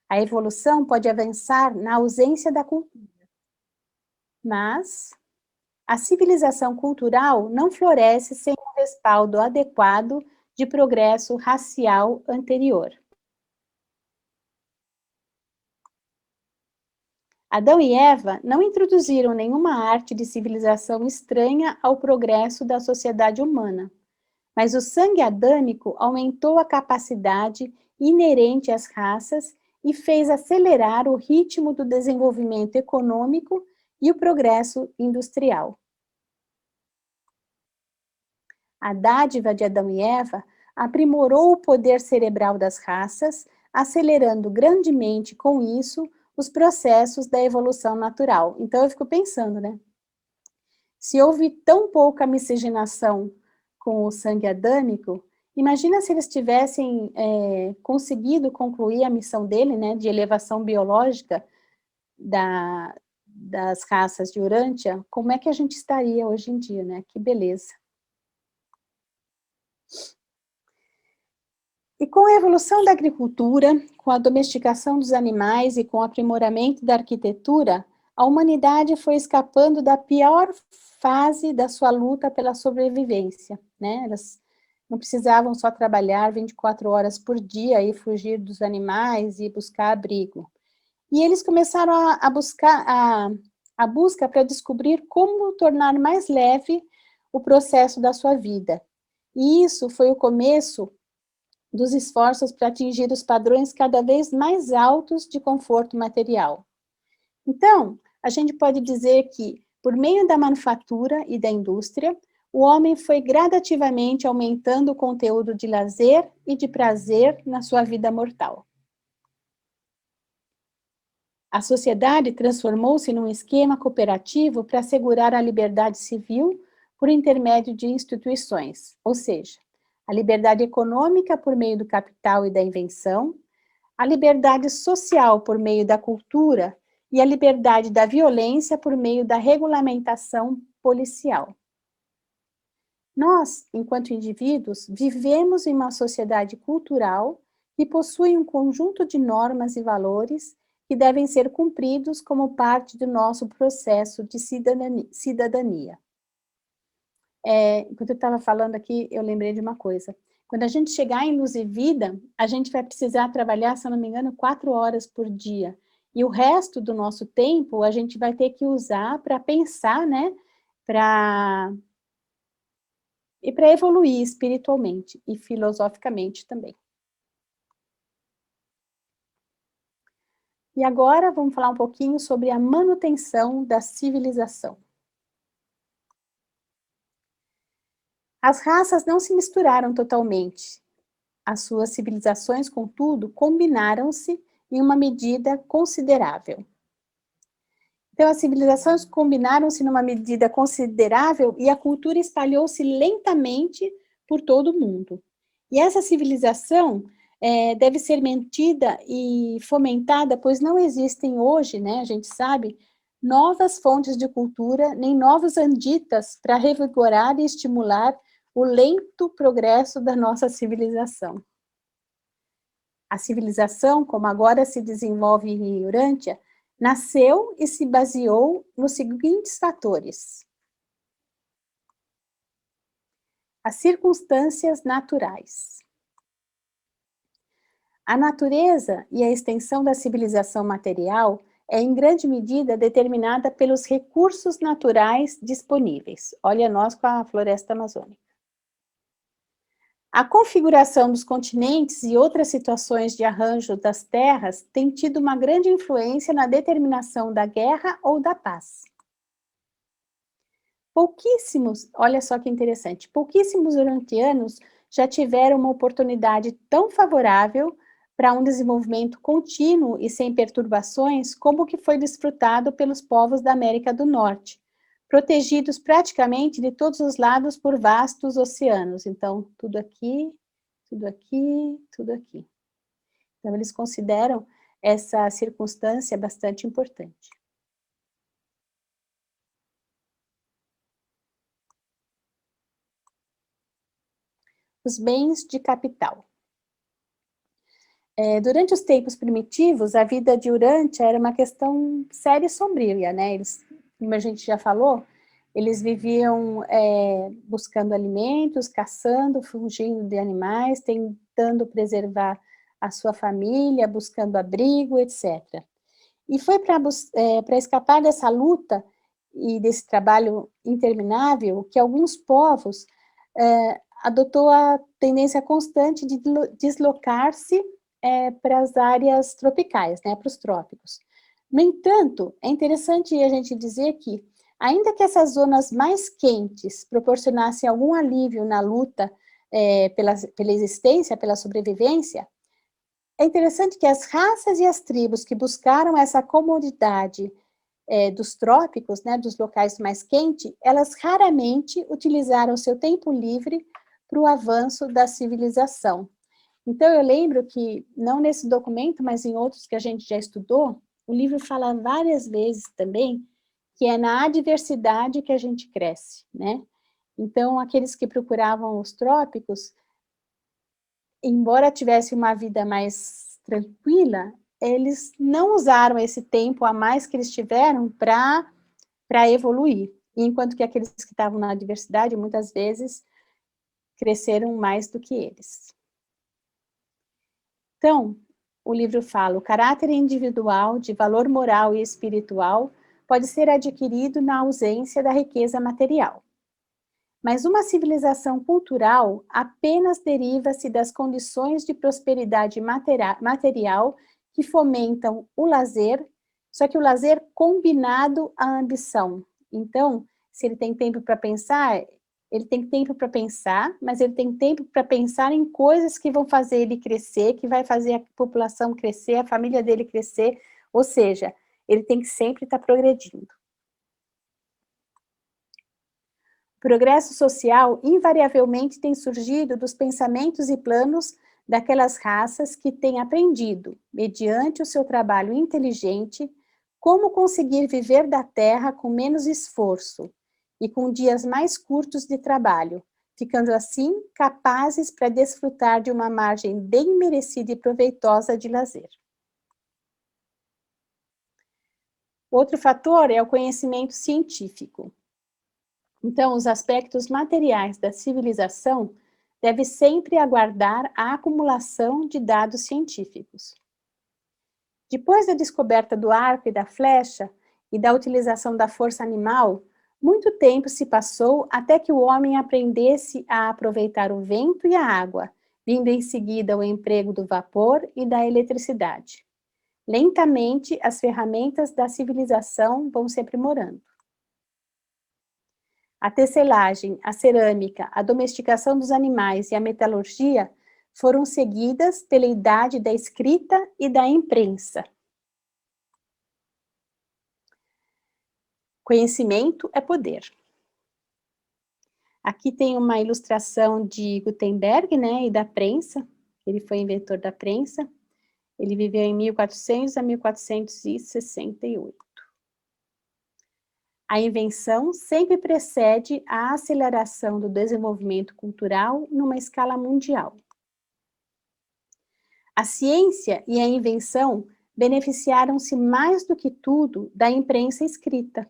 A: A evolução pode avançar na ausência da cultura, mas a civilização cultural não floresce sem um respaldo adequado de progresso racial anterior. Adão e Eva não introduziram nenhuma arte de civilização estranha ao progresso da sociedade humana, mas o sangue adâmico aumentou a capacidade inerente às raças e fez acelerar o ritmo do desenvolvimento econômico e o progresso industrial. A dádiva de Adão e Eva aprimorou o poder cerebral das raças, acelerando grandemente com isso os processos da evolução natural. Então eu fico pensando, né? Se houve tão pouca miscigenação com o sangue adâmico, imagina se eles tivessem conseguido concluir a missão dele, né, de elevação biológica das raças de Urântia, como é que a gente estaria hoje em dia, né? Que beleza. E com a evolução da agricultura, com a domesticação dos animais e com o aprimoramento da arquitetura, a humanidade foi escapando da pior fase da sua luta pela sobrevivência, né? Elas não precisavam só trabalhar 24 horas por dia e fugir dos animais e buscar abrigo. E eles começaram a buscar a busca para descobrir como tornar mais leve o processo da sua vida. E isso foi o começo dos esforços para atingir os padrões cada vez mais altos de conforto material. Então, a gente pode dizer que, por meio da manufatura e da indústria, o homem foi gradativamente aumentando o conteúdo de lazer e de prazer na sua vida mortal. A sociedade transformou-se num esquema cooperativo para assegurar a liberdade civil por intermédio de instituições, ou seja, a liberdade econômica por meio do capital e da invenção, a liberdade social por meio da cultura e a liberdade da violência por meio da regulamentação policial. Nós, enquanto indivíduos, vivemos em uma sociedade cultural que possui um conjunto de normas e valores que devem ser cumpridos como parte do nosso processo de cidadania. Enquanto eu estava falando aqui, eu lembrei de uma coisa. Quando a gente chegar em Luz e Vida, a gente vai precisar trabalhar, se eu não me engano, 4 horas por dia. E o resto do nosso tempo, a gente vai ter que usar para pensar, né? E para evoluir espiritualmente e filosoficamente também. E agora vamos falar um pouquinho sobre a manutenção da civilização. As raças não se misturaram totalmente. As suas civilizações, contudo, combinaram-se em uma medida considerável. Então, as civilizações combinaram-se numa medida considerável e a cultura espalhou-se lentamente por todo o mundo. E essa civilização deve ser mantida e fomentada, pois não existem hoje, né, a gente sabe, novas fontes de cultura, nem novos anditas para revigorar e estimular o lento progresso da nossa civilização. A civilização, como agora se desenvolve em Urântia, nasceu e se baseou nos seguintes fatores: as circunstâncias naturais. A natureza e a extensão da civilização material é em grande medida determinada pelos recursos naturais disponíveis. Olha nós com a floresta amazônica. A configuração dos continentes e outras situações de arranjo das terras tem tido uma grande influência na determinação da guerra ou da paz. Pouquíssimos, olha só que interessante, pouquíssimos urantianos já tiveram uma oportunidade tão favorável para um desenvolvimento contínuo e sem perturbações como o que foi desfrutado pelos povos da América do Norte, protegidos praticamente de todos os lados por vastos oceanos. Então, tudo aqui, tudo aqui, tudo aqui. Então, eles consideram essa circunstância bastante importante. Os bens de capital. Durante os tempos primitivos, a vida de Urântia era uma questão séria e sombria, né? Eles, como a gente já falou, eles viviam buscando alimentos, caçando, fugindo de animais, tentando preservar a sua família, buscando abrigo, etc. E foi para escapar dessa luta e desse trabalho interminável que alguns povos adotou a tendência constante de deslocar-se para as áreas tropicais, né, para os trópicos. No entanto, é interessante a gente dizer que, ainda que essas zonas mais quentes proporcionassem algum alívio na luta pela existência, pela sobrevivência, é interessante que as raças e as tribos que buscaram essa comodidade dos trópicos, né, dos locais mais quentes, elas raramente utilizaram seu tempo livre para o avanço da civilização. Então, eu lembro que, não nesse documento, mas em outros que a gente já estudou, o livro fala várias vezes também que é na adversidade que a gente cresce, né? Então, aqueles que procuravam os trópicos, embora tivessem uma vida mais tranquila, eles não usaram esse tempo a mais que eles tiveram para evoluir, enquanto que aqueles que estavam na adversidade, muitas vezes, cresceram mais do que eles. Então, o livro fala: o caráter individual, de valor moral e espiritual, pode ser adquirido na ausência da riqueza material. Mas uma civilização cultural apenas deriva-se das condições de prosperidade material que fomentam o lazer, só que o lazer combinado à ambição. Então, se ele tem tempo para pensar, ele tem tempo para pensar, mas ele tem tempo para pensar em coisas que vão fazer ele crescer, que vai fazer a população crescer, a família dele crescer, ou seja, ele tem que sempre estar progredindo. O progresso social invariavelmente tem surgido dos pensamentos e planos daquelas raças que têm aprendido, mediante o seu trabalho inteligente, como conseguir viver da terra com menos esforço e com dias mais curtos de trabalho, ficando assim capazes para desfrutar de uma margem bem merecida e proveitosa de lazer. Outro fator é o conhecimento científico. Então, os aspectos materiais da civilização devem sempre aguardar a acumulação de dados científicos. Depois da descoberta do arco e da flecha e da utilização da força animal, muito tempo se passou até que o homem aprendesse a aproveitar o vento e a água, vindo em seguida o emprego do vapor e da eletricidade. Lentamente, as ferramentas da civilização vão se aprimorando. A tecelagem, a cerâmica, a domesticação dos animais e a metalurgia foram seguidas pela idade da escrita e da imprensa. Conhecimento é poder. Aqui tem uma ilustração de Gutenberg, né, e da prensa. Ele foi inventor da prensa. Ele viveu em 1400 a 1468. A invenção sempre precede a aceleração do desenvolvimento cultural numa escala mundial. A ciência e a invenção beneficiaram-se mais do que tudo da imprensa escrita.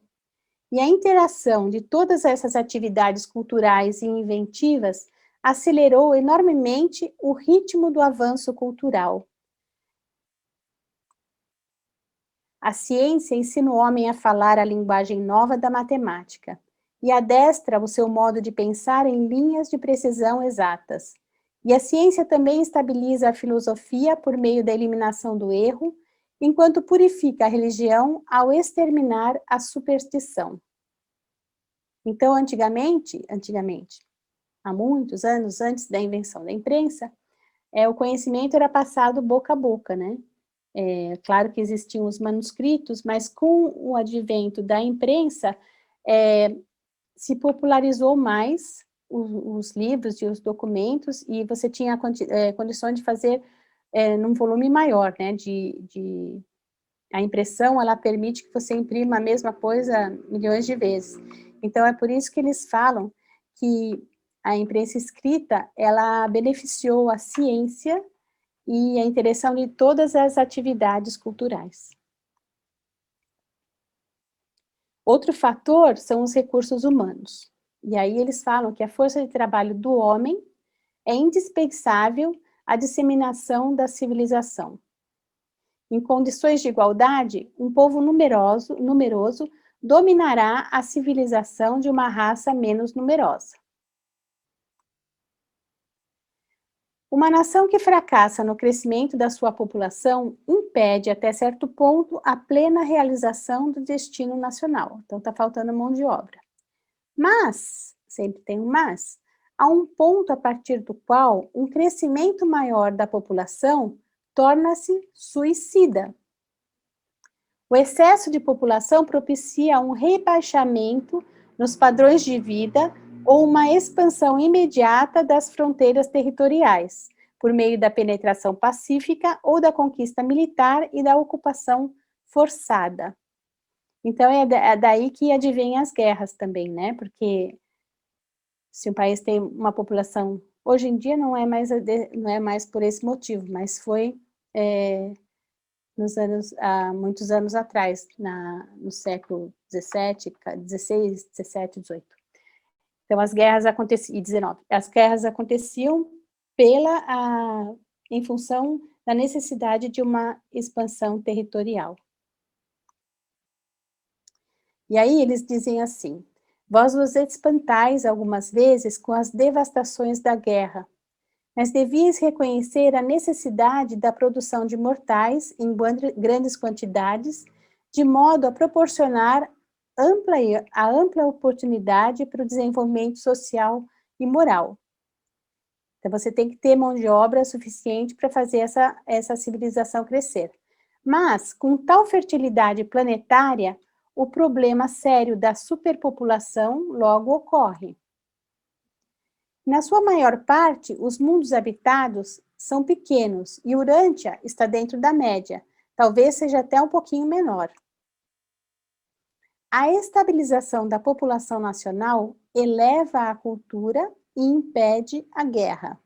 A: E a interação de todas essas atividades culturais e inventivas acelerou enormemente o ritmo do avanço cultural. A ciência ensina o homem a falar a linguagem nova da matemática e adestra o seu modo de pensar em linhas de precisão exatas. E a ciência também estabiliza a filosofia por meio da eliminação do erro, enquanto purifica a religião ao exterminar a superstição. Então, antigamente, há muitos anos antes da invenção da imprensa, o conhecimento era passado boca a boca, né? Claro que existiam os manuscritos, mas com o advento da imprensa, se popularizou mais os livros e os documentos, e você tinha condições de fazer num volume maior, né? A impressão, ela permite que você imprima a mesma coisa milhões de vezes. Então, é por isso que eles falam que a imprensa escrita, ela beneficiou a ciência e a interação de todas as atividades culturais. Outro fator são os recursos humanos. E aí eles falam que a força de trabalho do homem é indispensável à disseminação da civilização. Em condições de igualdade, um povo numeroso dominará a civilização de uma raça menos numerosa. Uma nação que fracassa no crescimento da sua população impede, até certo ponto, a plena realização do destino nacional. Então, está faltando mão de obra. Mas, sempre tem um mas, há um ponto a partir do qual um crescimento maior da população torna-se suicida. O excesso de população propicia um rebaixamento nos padrões de vida ou uma expansão imediata das fronteiras territoriais, por meio da penetração pacífica ou da conquista militar e da ocupação forçada. Então, é daí que advêm as guerras também, né? Porque se um país tem uma população, hoje em dia não é mais por esse motivo, mas foi há muitos anos atrás, no século XVII, XVI, XVII, XVIII. Então, as guerras aconteciam, e XIX, as guerras aconteciam em função da necessidade de uma expansão territorial. E aí eles dizem assim: vós vos espantais algumas vezes com as devastações da guerra, mas devias reconhecer a necessidade da produção de mortais em grandes quantidades, de modo a proporcionar a ampla oportunidade para o desenvolvimento social e moral. Então, você tem que ter mão de obra suficiente para fazer essa civilização crescer. Mas, com tal fertilidade planetária, o problema sério da superpopulação logo ocorre. Na sua maior parte, os mundos habitados são pequenos e Urântia está dentro da média, talvez seja até um pouquinho menor. A estabilização da população nacional eleva a cultura e impede a guerra.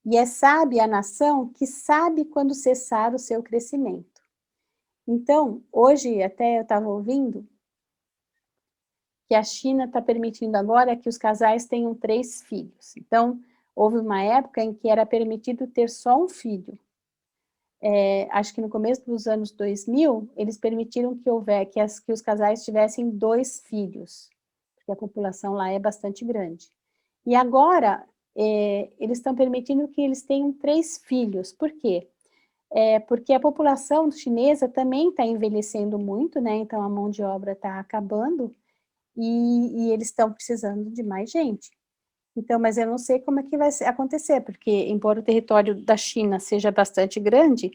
A: E é sábia a nação que sabe quando cessar o seu crescimento. Então, hoje até eu estava ouvindo que a China está permitindo agora que os casais tenham 3 filhos. Então, houve uma época em que era permitido ter só um filho. Acho que no começo dos anos 2000, eles permitiram que os casais tivessem 2 filhos, porque a população lá é bastante grande. E agora, eles estão permitindo que eles tenham 3 filhos. Por quê? porque a população chinesa também está envelhecendo muito, né, então a mão de obra está acabando, e eles estão precisando de mais gente. Então, mas eu não sei como é que vai acontecer, porque embora o território da China seja bastante grande,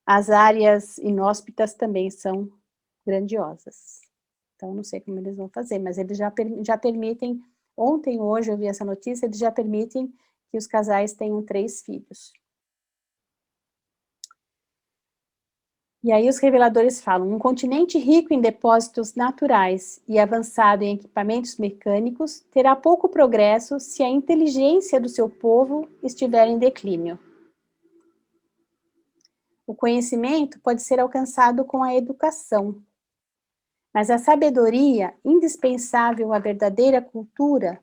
A: as áreas inóspitas também são grandiosas. Então, não sei como eles vão fazer, mas eles já permitem, ontem, hoje, eu vi essa notícia, eles já permitem que os casais tenham 3 filhos. E aí os reveladores falam, um continente rico em depósitos naturais e avançado em equipamentos mecânicos terá pouco progresso se a inteligência do seu povo estiver em declínio. O conhecimento pode ser alcançado com a educação, mas a sabedoria, indispensável à verdadeira cultura,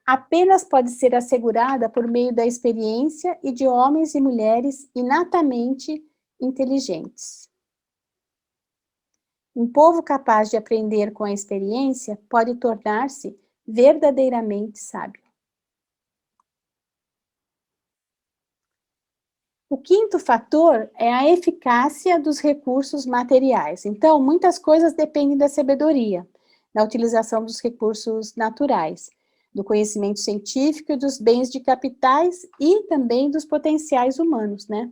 A: apenas pode ser assegurada por meio da experiência e de homens e mulheres inatamente inteligentes. Um povo capaz de aprender com a experiência pode tornar-se verdadeiramente sábio. O quinto fator é a eficácia dos recursos materiais. Então, muitas coisas dependem da sabedoria, da utilização dos recursos naturais, do conhecimento científico e dos bens de capitais e também dos potenciais humanos, né?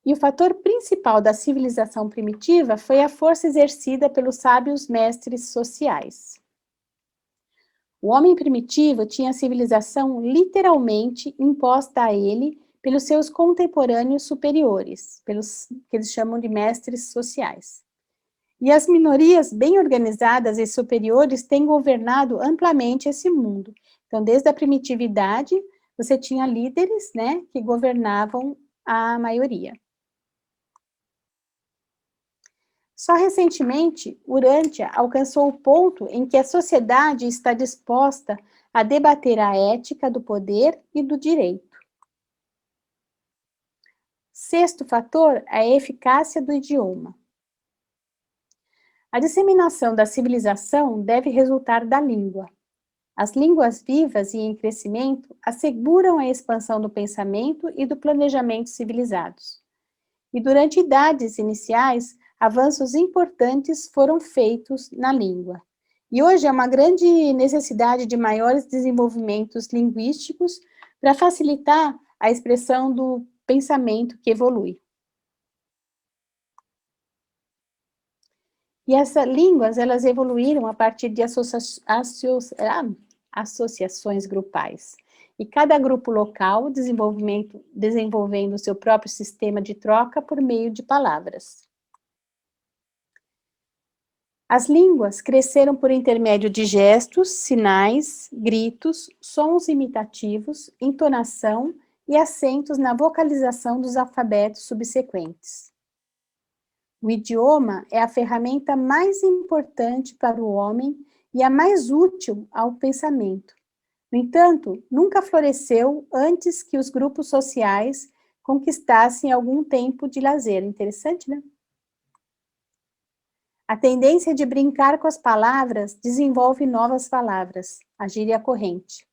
A: E o fator principal da civilização primitiva foi a força exercida pelos sábios mestres sociais. O homem primitivo tinha a civilização literalmente imposta a ele pelos seus contemporâneos superiores, pelos que eles chamam de mestres sociais. E as minorias bem organizadas e superiores têm governado amplamente esse mundo. Então, desde a primitividade, você tinha líderes, né, que governavam a maioria. Só recentemente, Urântia alcançou o ponto em que a sociedade está disposta a debater a ética do poder e do direito. Sexto fator, a eficácia do idioma. A disseminação da civilização deve resultar da língua. As línguas vivas e em crescimento asseguram a expansão do pensamento e do planejamento civilizados. E durante idades iniciais, avanços importantes foram feitos na língua. E hoje é uma grande necessidade de maiores desenvolvimentos linguísticos para facilitar a expressão do pensamento que evolui. E essas línguas, elas evoluíram a partir de associações grupais. E cada grupo local desenvolvendo o seu próprio sistema de troca por meio de palavras. As línguas cresceram por intermédio de gestos, sinais, gritos, sons imitativos, entonação e acentos na vocalização dos alfabetos subsequentes. O idioma é a ferramenta mais importante para o homem e a mais útil ao pensamento. No entanto, nunca floresceu antes que os grupos sociais conquistassem algum tempo de lazer. Interessante, né? A tendência de brincar com as palavras desenvolve novas palavras, a gíria corrente.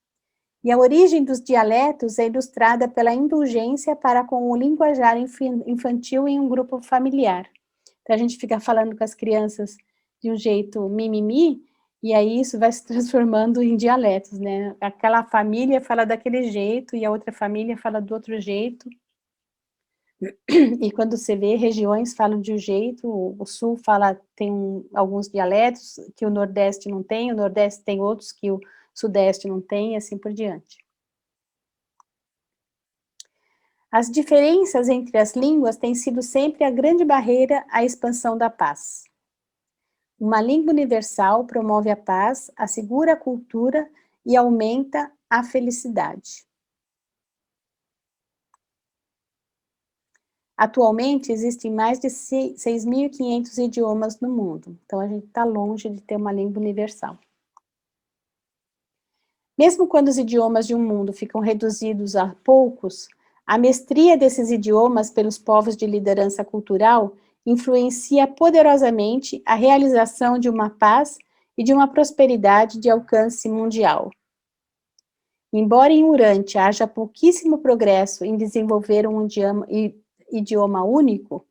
A: E a origem dos dialetos é ilustrada pela indulgência para com o linguajar infantil em um grupo familiar. Então, a gente fica falando com as crianças de um jeito mimimi, e aí isso vai se transformando em dialetos, né? Aquela família fala daquele jeito, e a outra família fala do outro jeito. E quando você vê, regiões falam de um jeito, o sul fala, tem alguns dialetos que o nordeste não tem, o nordeste tem outros que o sudeste não tem, e assim por diante. As diferenças entre as línguas têm sido sempre a grande barreira à expansão da paz. Uma língua universal promove a paz, assegura a cultura e aumenta a felicidade. Atualmente, existem mais de 6.500 idiomas no mundo, então a gente está longe de ter uma língua universal. Mesmo quando os idiomas de um mundo ficam reduzidos a poucos, a mestria desses idiomas pelos povos de liderança cultural influencia poderosamente a realização de uma paz e de uma prosperidade de alcance mundial. Embora em Urante haja pouquíssimo progresso em desenvolver um idioma único,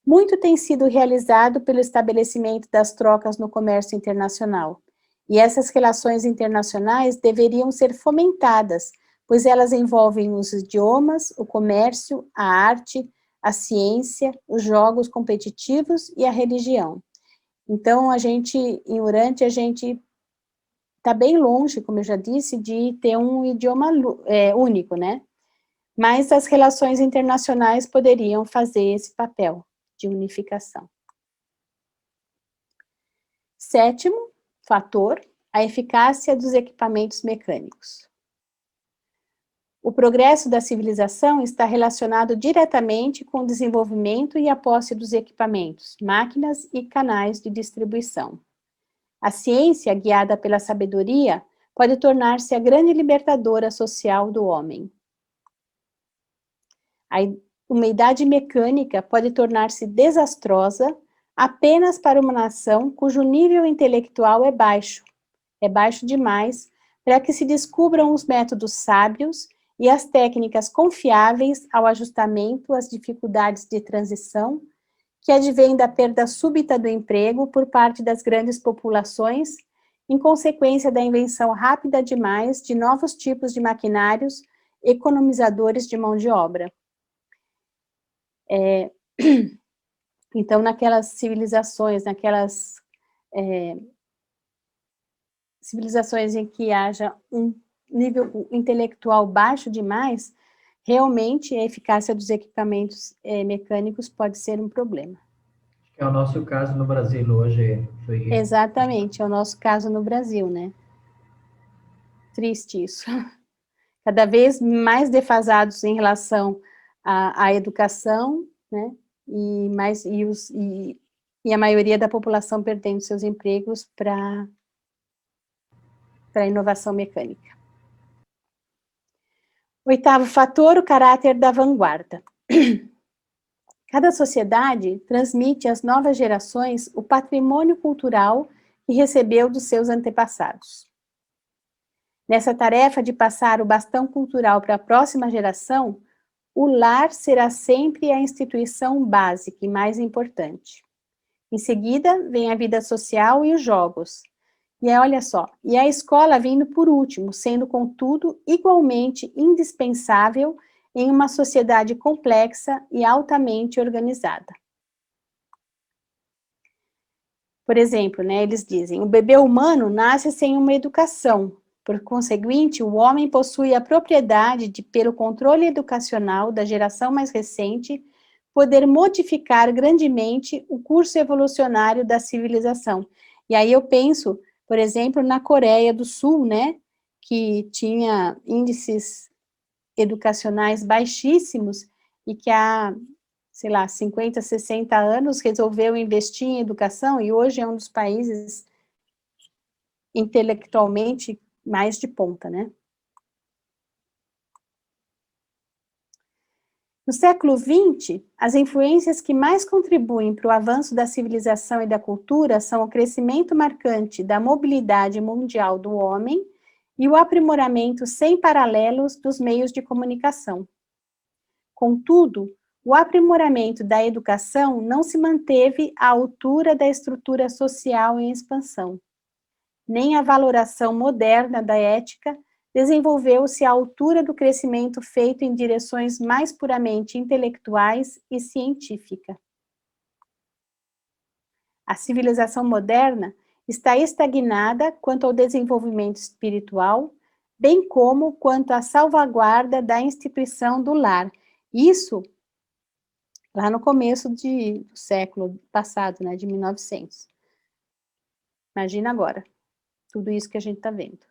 A: muito tem sido realizado pelo estabelecimento das trocas no comércio internacional. E essas relações internacionais deveriam ser fomentadas, pois elas envolvem os idiomas, o comércio, a arte, a ciência, os jogos competitivos e a religião. Então, em Urante, a gente está bem longe, como eu já disse, de ter um idioma único, né? Mas as relações internacionais poderiam fazer esse papel de unificação. Sétimo fator, a eficácia dos equipamentos mecânicos. O progresso da civilização está relacionado diretamente com o desenvolvimento e a posse dos equipamentos, máquinas e canais de distribuição. A ciência, guiada pela sabedoria, pode tornar-se a grande libertadora social do homem. Uma idade mecânica pode tornar-se desastrosa apenas para uma nação cujo nível intelectual é baixo demais, para que se descubram os métodos sábios e as técnicas confiáveis ao ajustamento às dificuldades de transição que advêm da perda súbita do emprego por parte das grandes populações, em consequência da invenção rápida demais de novos tipos de maquinários economizadores de mão de obra. Então, naquelas civilizações, civilizações em que haja um nível intelectual baixo demais, realmente a eficácia dos equipamentos mecânicos pode ser um problema.
B: É o nosso caso no Brasil hoje.
A: Exatamente, é o nosso caso no Brasil, né? Triste isso. Cada vez mais defasados em relação à educação, né? E a maioria da população perdendo seus empregos para a inovação mecânica. Oitavo fator, o caráter da vanguarda. Cada sociedade transmite às novas gerações o patrimônio cultural que recebeu dos seus antepassados. Nessa tarefa de passar o bastão cultural para a próxima geração, o lar será sempre a instituição básica e mais importante. Em seguida, vem a vida social e os jogos. E olha só, e a escola vindo por último, sendo, contudo, igualmente indispensável em uma sociedade complexa e altamente organizada. Por exemplo, né, eles dizem, o bebê humano nasce sem uma educação. Por conseguinte, o homem possui a propriedade de, pelo controle educacional da geração mais recente, poder modificar grandemente o curso evolucionário da civilização. E aí eu penso, por exemplo, na Coreia do Sul, né, que tinha índices educacionais baixíssimos e que há, sei lá, 50, 60 anos resolveu investir em educação e hoje é um dos países intelectualmente mais de ponta, né? No século XX, as influências que mais contribuem para o avanço da civilização e da cultura são o crescimento marcante da mobilidade mundial do homem e o aprimoramento sem paralelos dos meios de comunicação. Contudo, o aprimoramento da educação não se manteve à altura da estrutura social em expansão. Nem a valoração moderna da ética desenvolveu-se à altura do crescimento feito em direções mais puramente intelectuais e científica. A civilização moderna está estagnada quanto ao desenvolvimento espiritual, bem como quanto à salvaguarda da instituição do lar. Isso lá no começo do século passado, né, de 1900. Imagina agora, tudo isso que a gente está vendo.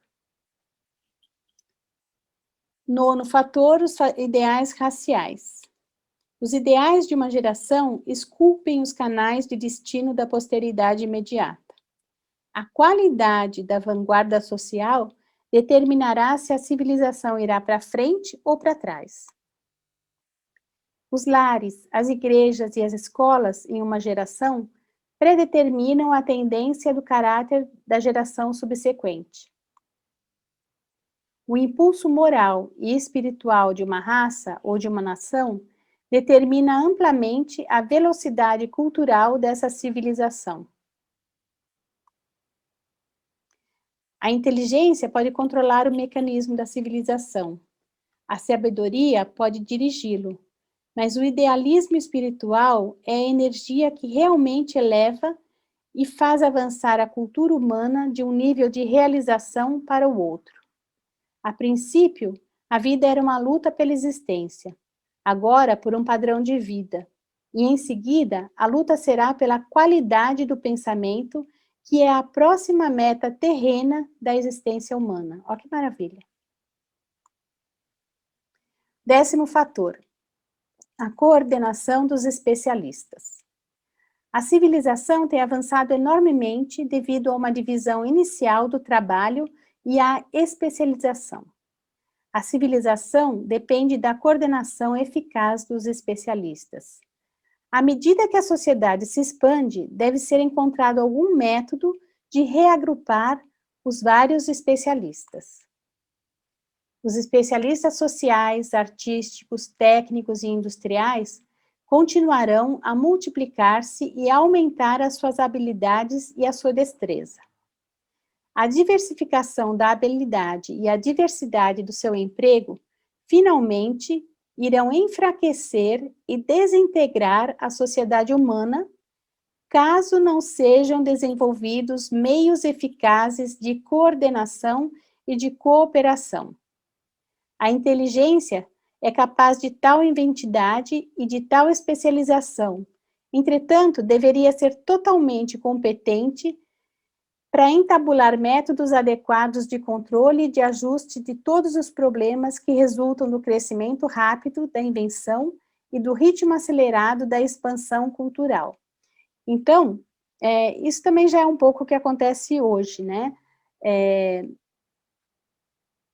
A: Nono fator, os ideais raciais. Os ideais de uma geração esculpem os canais de destino da posteridade imediata. A qualidade da vanguarda social determinará se a civilização irá para frente ou para trás. Os lares, as igrejas e as escolas em uma geração predeterminam a tendência do caráter da geração subsequente. O impulso moral e espiritual de uma raça ou de uma nação determina amplamente a velocidade cultural dessa civilização. A inteligência pode controlar o mecanismo da civilização. A sabedoria pode dirigi-lo. Mas o idealismo espiritual é a energia que realmente eleva e faz avançar a cultura humana de um nível de realização para o outro. A princípio, a vida era uma luta pela existência, agora por um padrão de vida. E em seguida, a luta será pela qualidade do pensamento, que é a próxima meta terrena da existência humana. Olha que maravilha. 10º fator, a coordenação dos especialistas. A civilização tem avançado enormemente devido a uma divisão inicial do trabalho e à especialização. A civilização depende da coordenação eficaz dos especialistas. À medida que a sociedade se expande, deve ser encontrado algum método de reagrupar os vários especialistas. Os especialistas sociais, artísticos, técnicos e industriais continuarão a multiplicar-se e a aumentar as suas habilidades e a sua destreza. A diversificação da habilidade e a diversidade do seu emprego, finalmente, irão enfraquecer e desintegrar a sociedade humana, caso não sejam desenvolvidos meios eficazes de coordenação e de cooperação. A inteligência é capaz de tal inventividade e de tal especialização, entretanto, deveria ser totalmente competente para entabular métodos adequados de controle e de ajuste de todos os problemas que resultam do crescimento rápido da invenção e do ritmo acelerado da expansão cultural. Então, isso também já é um pouco o que acontece hoje, né?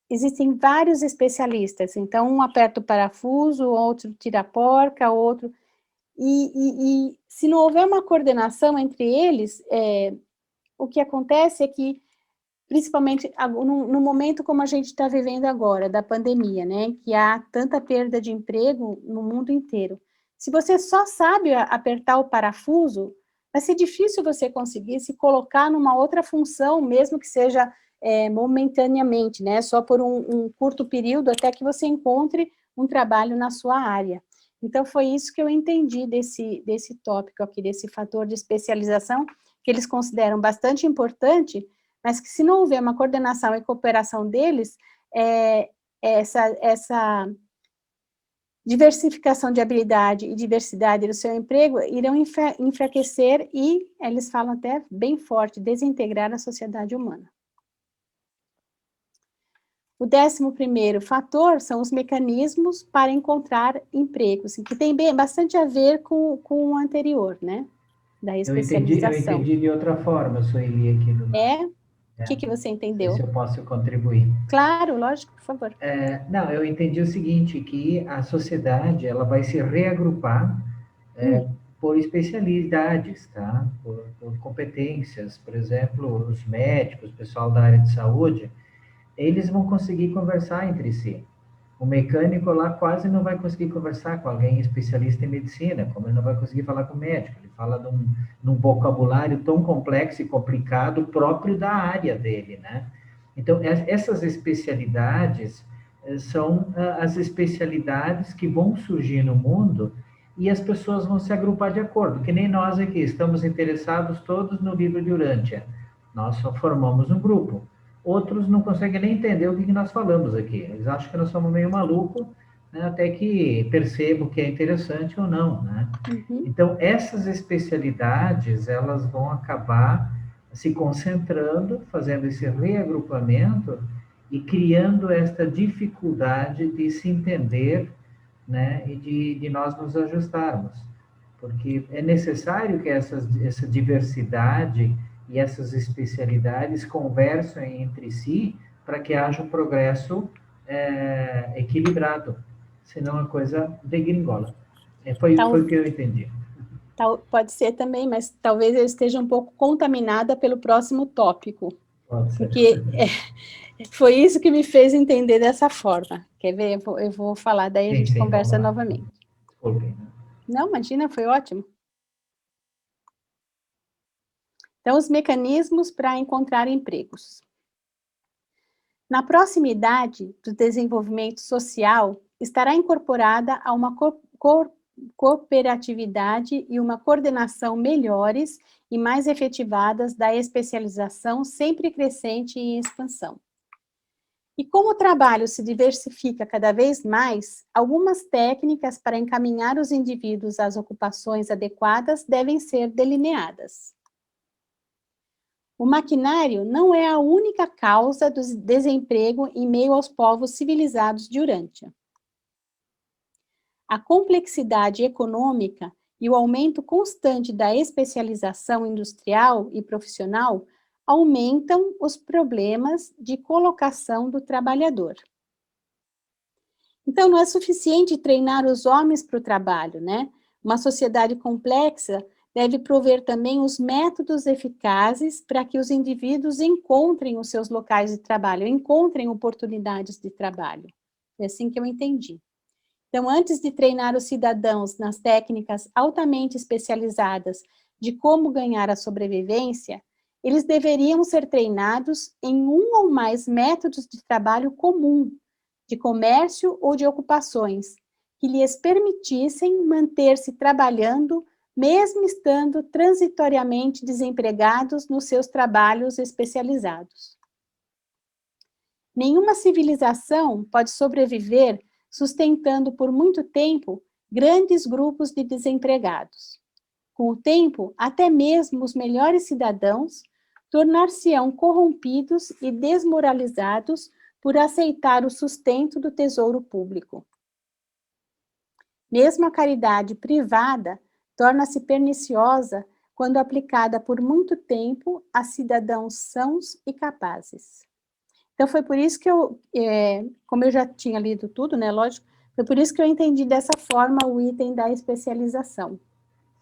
A: Existem vários especialistas, então um aperta o parafuso, outro tira a porca, outro... E se não houver uma coordenação entre eles, o que acontece é que, principalmente no momento como a gente está vivendo agora, da pandemia, né, que há tanta perda de emprego no mundo inteiro, se você só sabe apertar o parafuso, vai ser difícil você conseguir se colocar numa outra função, mesmo que seja momentaneamente, né, só por um curto período, até que você encontre um trabalho na sua área. Então, foi isso que eu entendi desse tópico aqui, desse fator de especialização, que eles consideram bastante importante, mas que se não houver uma coordenação e cooperação deles, essa diversificação de habilidade e diversidade do seu emprego irão enfraquecer e, eles falam até bem forte, desintegrar a sociedade humana. O 11º fator são os mecanismos para encontrar empregos, que tem bastante a ver com o anterior, né? Da especialização.
B: Eu entendi de outra forma, Sueli, aqui do...
A: O que você entendeu?
B: Não sei se eu posso contribuir.
A: Claro, lógico, por favor.
B: Não, eu entendi o seguinte, que a sociedade ela vai se reagrupar por especialidades, tá? Por competências. Por exemplo, os médicos, o pessoal da área de saúde, eles vão conseguir conversar entre si. O mecânico lá quase não vai conseguir conversar com alguém especialista em medicina, como ele não vai conseguir falar com o médico. Ele fala num vocabulário tão complexo e complicado próprio da área dele, né? Então, essas especialidades são as especialidades que vão surgir no mundo e as pessoas vão se agrupar de acordo, que nem nós aqui, estamos interessados todos no livro de Urântia. Nós só formamos um grupo. Outros não conseguem nem entender o que nós falamos aqui. Eles acham que nós somos meio malucos, né, até que percebam que é interessante ou não, né? Então, essas especialidades, elas vão acabar se concentrando, fazendo esse reagrupamento e criando esta dificuldade de se entender, né, e de nós nos ajustarmos. Porque é necessário que essa diversidade e essas especialidades conversem entre si para que haja um progresso equilibrado, senão a coisa degringola. Foi o que eu entendi.
A: Pode ser também, mas talvez eu esteja um pouco contaminada pelo próximo tópico.
B: Pode ser.
A: Porque Foi isso que me fez entender dessa forma. Quer ver? Eu vou falar, daí a
B: Sim,
A: gente
B: sim, vamos
A: conversa
B: lá.
A: novamente.
B: Desculpe, né?
A: Não, imagina, foi ótimo. Então, os mecanismos para encontrar empregos. Na proximidade do desenvolvimento social, estará incorporada a uma cooperatividade e uma coordenação melhores e mais efetivadas da especialização sempre crescente e em expansão. E como o trabalho se diversifica cada vez mais, algumas técnicas para encaminhar os indivíduos às ocupações adequadas devem ser delineadas. O maquinário não é a única causa do desemprego em meio aos povos civilizados de Urântia. A complexidade econômica e o aumento constante da especialização industrial e profissional aumentam os problemas de colocação do trabalhador. Então, não é suficiente treinar os homens para o trabalho, né? Uma sociedade complexa deve prover também os métodos eficazes para que os indivíduos encontrem os seus locais de trabalho, encontrem oportunidades de trabalho. É assim que eu entendi. Então, antes de treinar os cidadãos nas técnicas altamente especializadas de como ganhar a sobrevivência, eles deveriam ser treinados em um ou mais métodos de trabalho comum, de comércio ou de ocupações, que lhes permitissem manter-se trabalhando, mesmo estando transitoriamente desempregados nos seus trabalhos especializados. Nenhuma civilização pode sobreviver sustentando por muito tempo grandes grupos de desempregados. Com o tempo, até mesmo os melhores cidadãos tornar-se-ão corrompidos e desmoralizados por aceitar o sustento do tesouro público. Mesmo a caridade privada torna-se perniciosa quando aplicada por muito tempo a cidadãos sãos e capazes. Então, foi por isso que como eu já tinha lido tudo, né, lógico, foi por isso que eu entendi dessa forma o item da especialização.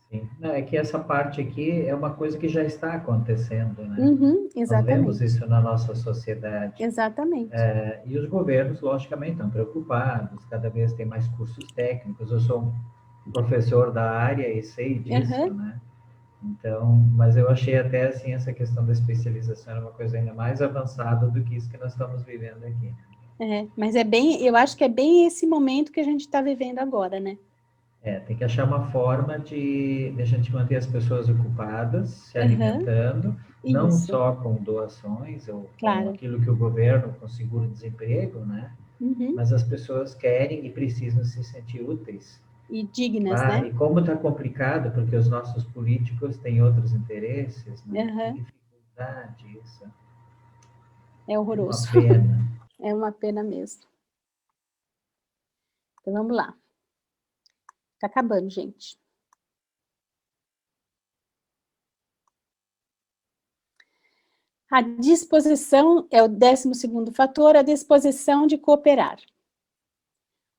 B: Sim. Não, é que essa parte aqui é uma coisa que já está acontecendo, né?
A: Uhum,
B: Nós vemos
A: exatamente.
B: isso na nossa sociedade.
A: Exatamente.
B: E os governos, logicamente, estão preocupados, cada vez tem mais cursos técnicos. Eu sou um professor da área e sei disso,
A: Uhum.
B: né? Então, mas eu achei até assim essa questão da especialização era uma coisa ainda mais avançada do que isso que nós estamos vivendo aqui.
A: Mas eu acho que é bem esse momento que a gente está vivendo agora, né?
B: Tem que achar uma forma de a gente manter as pessoas ocupadas, se
A: Uhum,
B: alimentando, não
A: isso,
B: só com doações ou com
A: claro.
B: aquilo que o governo, com seguro-desemprego, né?
A: Uhum.
B: Mas as pessoas querem e precisam se sentir úteis.
A: E dignas,
B: Ah,
A: né?
B: e como está complicado, porque os nossos políticos têm outros interesses, né? Que
A: Uhum.
B: dificuldade isso.
A: É
B: É uma
A: horroroso.
B: pena.
A: É uma pena mesmo. Então, vamos lá. Tá acabando, gente. A disposição é o 12º fator, a disposição de cooperar.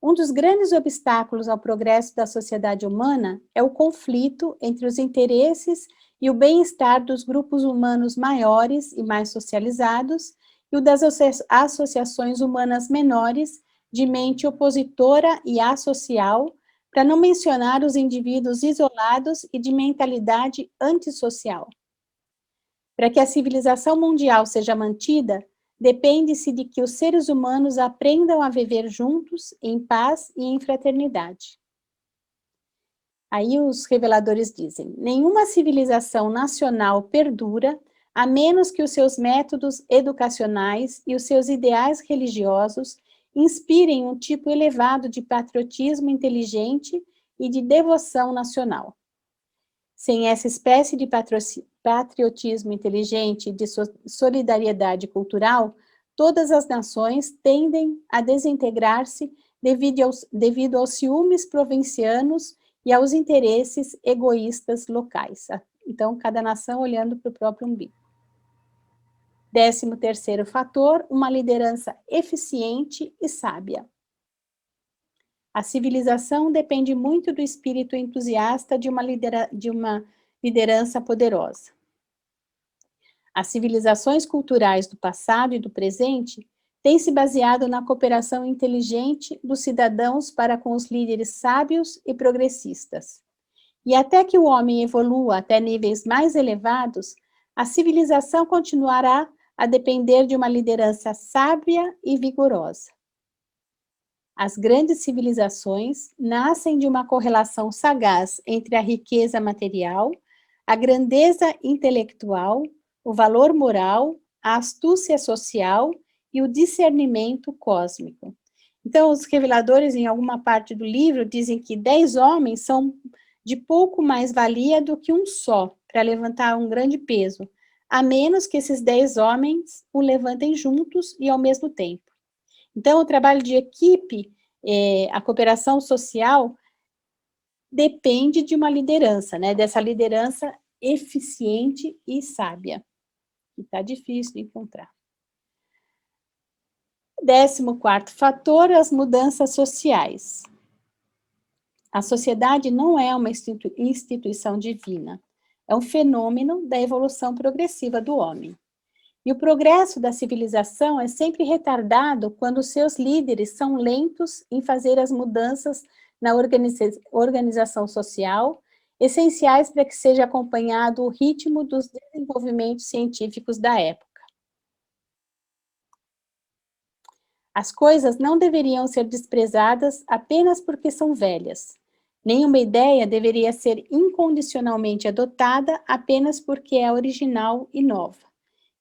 A: Um dos grandes obstáculos ao progresso da sociedade humana é o conflito entre os interesses e o bem-estar dos grupos humanos maiores e mais socializados e o das associações humanas menores de mente opositora e associal, para não mencionar os indivíduos isolados e de mentalidade antissocial. Para que a civilização mundial seja mantida, depende-se de que os seres humanos aprendam a viver juntos, em paz e em fraternidade. Aí os reveladores dizem: nenhuma civilização nacional perdura a menos que os seus métodos educacionais e os seus ideais religiosos inspirem um tipo elevado de patriotismo inteligente e de devoção nacional. Sem essa espécie de patriotismo inteligente e de solidariedade cultural, todas as nações tendem a desintegrar-se devido aos ciúmes provincianos e aos interesses egoístas locais. Então, cada nação olhando para o próprio umbigo. 13º fator, uma liderança eficiente e sábia. A civilização depende muito do espírito entusiasta de uma liderança poderosa. As civilizações culturais do passado e do presente tem se baseado na cooperação inteligente dos cidadãos para com os líderes sábios e progressistas. E até que o homem evolua até níveis mais elevados, a civilização continuará a depender de uma liderança sábia e vigorosa. As grandes civilizações nascem de uma correlação sagaz entre a riqueza material, a grandeza intelectual, o valor moral, a astúcia social e o discernimento cósmico. Então, os reveladores, em alguma parte do livro, dizem que 10 homens são de pouco mais valia do que um só, para levantar um grande peso, a menos que esses 10 homens o levantem juntos e ao mesmo tempo. Então, o trabalho de equipe, a cooperação social, depende de uma liderança, né? Dessa liderança eficiente e sábia, que está difícil de encontrar. 14º fator, as mudanças sociais. A sociedade não é uma instituição divina, é um fenômeno da evolução progressiva do homem. E o progresso da civilização é sempre retardado quando seus líderes são lentos em fazer as mudanças na organização social, essenciais para que seja acompanhado o ritmo dos desenvolvimentos científicos da época. As coisas não deveriam ser desprezadas apenas porque são velhas. Nenhuma ideia deveria ser incondicionalmente adotada apenas porque é original e nova.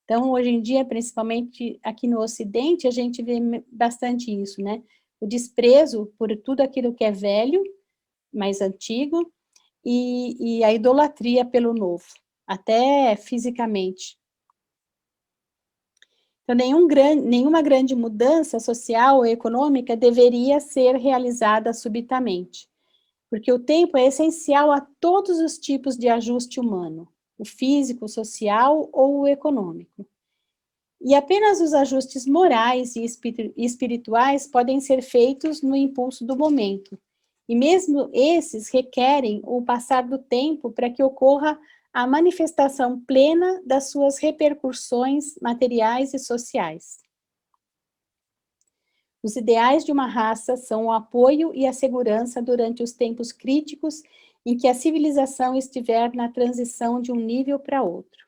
A: Então, hoje em dia, principalmente aqui no Ocidente, a gente vê bastante isso, né? O desprezo por tudo aquilo que é velho, mais antigo, e a idolatria pelo novo, até fisicamente. Então, nenhuma grande mudança social ou econômica deveria ser realizada subitamente, porque o tempo é essencial a todos os tipos de ajuste humano, o físico, o social ou o econômico. E apenas os ajustes morais e espirituais podem ser feitos no impulso do momento. E mesmo esses requerem o passar do tempo para que ocorra a manifestação plena das suas repercussões materiais e sociais. Os ideais de uma raça são o apoio e a segurança durante os tempos críticos em que a civilização estiver na transição de um nível para outro.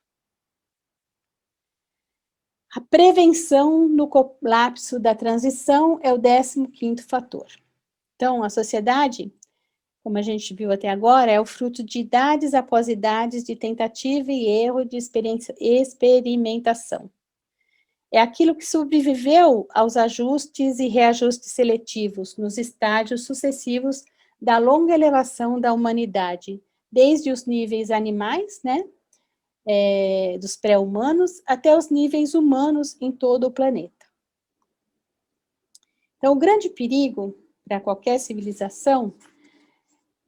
A: A prevenção no colapso da transição é o 15º fator. Então, a sociedade, como a gente viu até agora, é o fruto de idades após idades de tentativa e erro de experimentação. É aquilo que sobreviveu aos ajustes e reajustes seletivos nos estágios sucessivos da longa elevação da humanidade, desde os níveis animais, né, dos pré-humanos, até os níveis humanos em todo o planeta. Então, o grande perigo para qualquer civilização,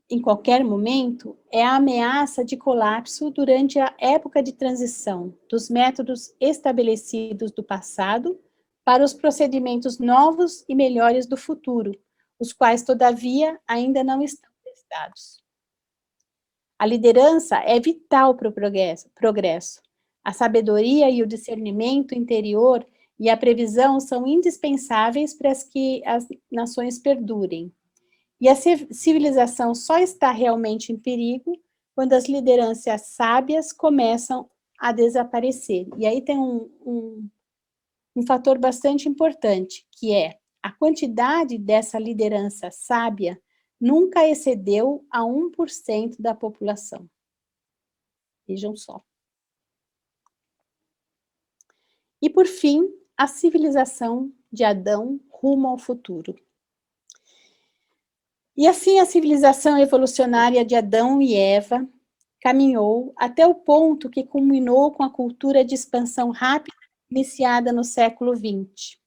A: em qualquer momento, é a ameaça de colapso durante a época de transição dos métodos estabelecidos do passado para os procedimentos novos e melhores do futuro, os quais, todavia, ainda não estão testados. A liderança é vital para o progresso. A sabedoria e o discernimento interior e a previsão são indispensáveis para que as nações perdurem. E a civilização só está realmente em perigo quando as lideranças sábias começam a desaparecer. E aí tem um fator bastante importante, que é a quantidade dessa liderança sábia nunca excedeu a 1% da população. Vejam só. E, por fim, a civilização de Adão rumo ao futuro. E assim a civilização evolucionária de Adão e Eva caminhou até o ponto que culminou com a cultura de expansão rápida iniciada no século XX.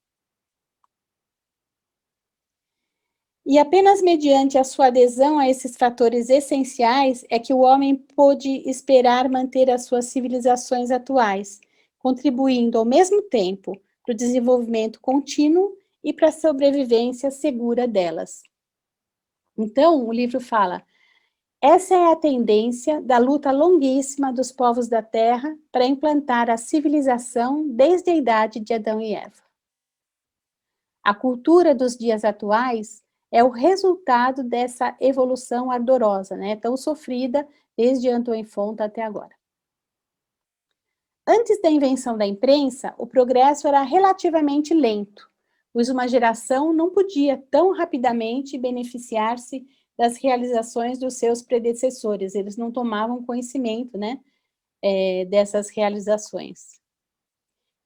A: E apenas mediante a sua adesão a esses fatores essenciais é que o homem pôde esperar manter as suas civilizações atuais, contribuindo ao mesmo tempo para o desenvolvimento contínuo e para a sobrevivência segura delas. Então, o livro fala, essa é a tendência da luta longuíssima dos povos da Terra para implantar a civilização desde a idade de Adão e Eva. A cultura dos dias atuais é o resultado dessa evolução ardorosa, né, tão sofrida desde Antoine Fonta até agora. Antes da invenção da imprensa, o progresso era relativamente lento, pois uma geração não podia tão rapidamente beneficiar-se das realizações dos seus predecessores, eles não tomavam conhecimento, né, dessas realizações.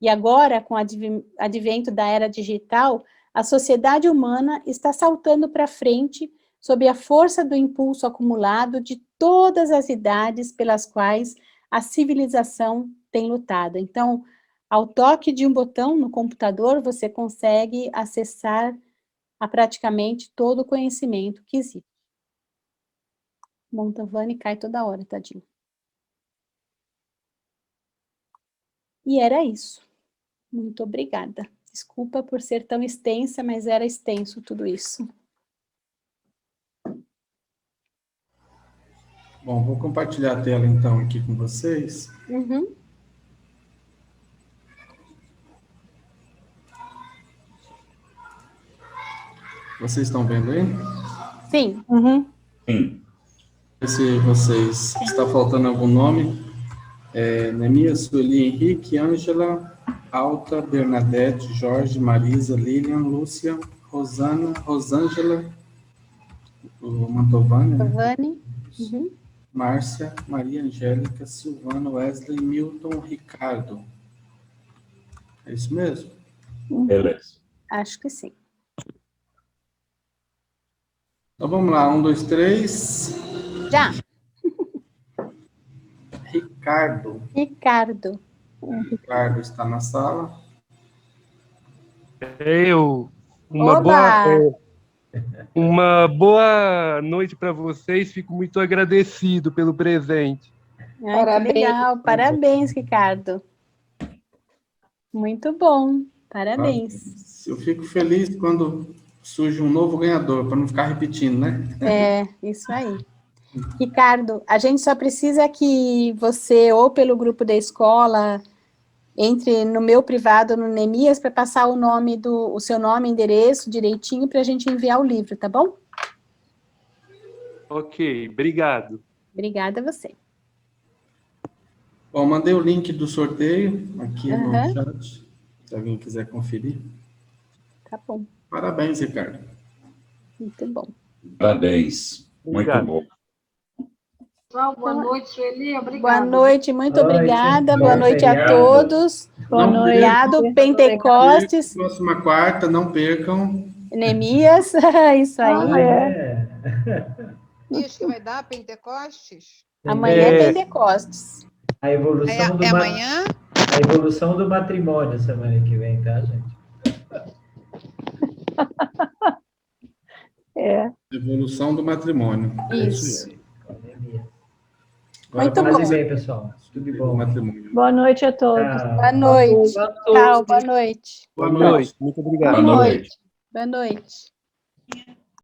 A: E agora, com o advento da era digital, a sociedade humana está saltando para frente sob a força do impulso acumulado de todas as idades pelas quais a civilização tem lutado. Então, ao toque de um botão no computador, você consegue acessar a praticamente todo o conhecimento que existe. Montavani cai toda hora, tadinho. E era isso. Muito obrigada. Desculpa por ser tão extensa, mas era extenso tudo isso.
C: Bom, vou compartilhar a tela então aqui com vocês.
A: Uhum.
C: Vocês estão vendo aí?
A: Sim.
D: Uhum.
C: Se vocês está faltando algum nome, Neemias, Sueli, Henrique, Ângela, Alta, Bernadette, Jorge, Marisa, Lilian, Lúcia, Rosana, Rosângela, o Mantovani, né?
A: Mantovani. Uhum.
C: Márcia, Maria Angélica, Silvana, Wesley, Milton, Ricardo. É isso mesmo?
D: Beleza.
A: Acho que sim.
C: Então vamos lá, 1, 2, 3.
A: Já.
C: Ricardo.
A: Ricardo.
C: Ricardo está na sala.
E: Uma boa noite para vocês. Fico muito agradecido pelo presente.
A: Ai,
F: Parabéns.
A: que legal. Parabéns, Ricardo. Muito bom. Parabéns.
C: Eu fico feliz quando surge um novo ganhador, para não ficar repetindo, né?
A: É, isso aí. Ricardo, a gente só precisa que você, ou pelo grupo da escola, entre no meu privado, no Neemias, para passar o seu nome, endereço direitinho, para a gente enviar o livro, tá bom?
E: Ok, obrigado.
A: Obrigada a você.
C: Bom, mandei o link do sorteio aqui no
A: Aham.
C: chat, se alguém quiser conferir.
A: Tá bom.
C: Parabéns, Ricardo.
A: Muito bom.
D: Parabéns. Muito
E: Obrigado.
D: bom.
F: Pessoal, boa noite, Sueli. Obrigada.
A: Boa noite, muito
B: Boa noite.
A: obrigada.
B: Bom
A: Boa noite a
B: feriado.
A: todos.
C: Boa noite.
A: Obrigado, Pentecostes,
C: Próxima quarta, não percam.
A: Neemias, isso aí.
G: Diz que vai dar Pentecostes?
A: Amanhã é Pentecostes.
B: A evolução
G: É amanhã?
B: A evolução do matrimônio semana que vem, tá, gente?
C: Evolução do matrimônio.
A: Isso.
B: Agora,
A: Muito
B: paz
A: bom.
B: e bem, pessoal. Tudo bom.
C: Matrimônio.
H: Boa noite a todos.
B: Tchau.
A: Boa noite. Tchau, boa noite.
E: Boa noite. Muito obrigado.
D: Boa noite.
A: Boa noite.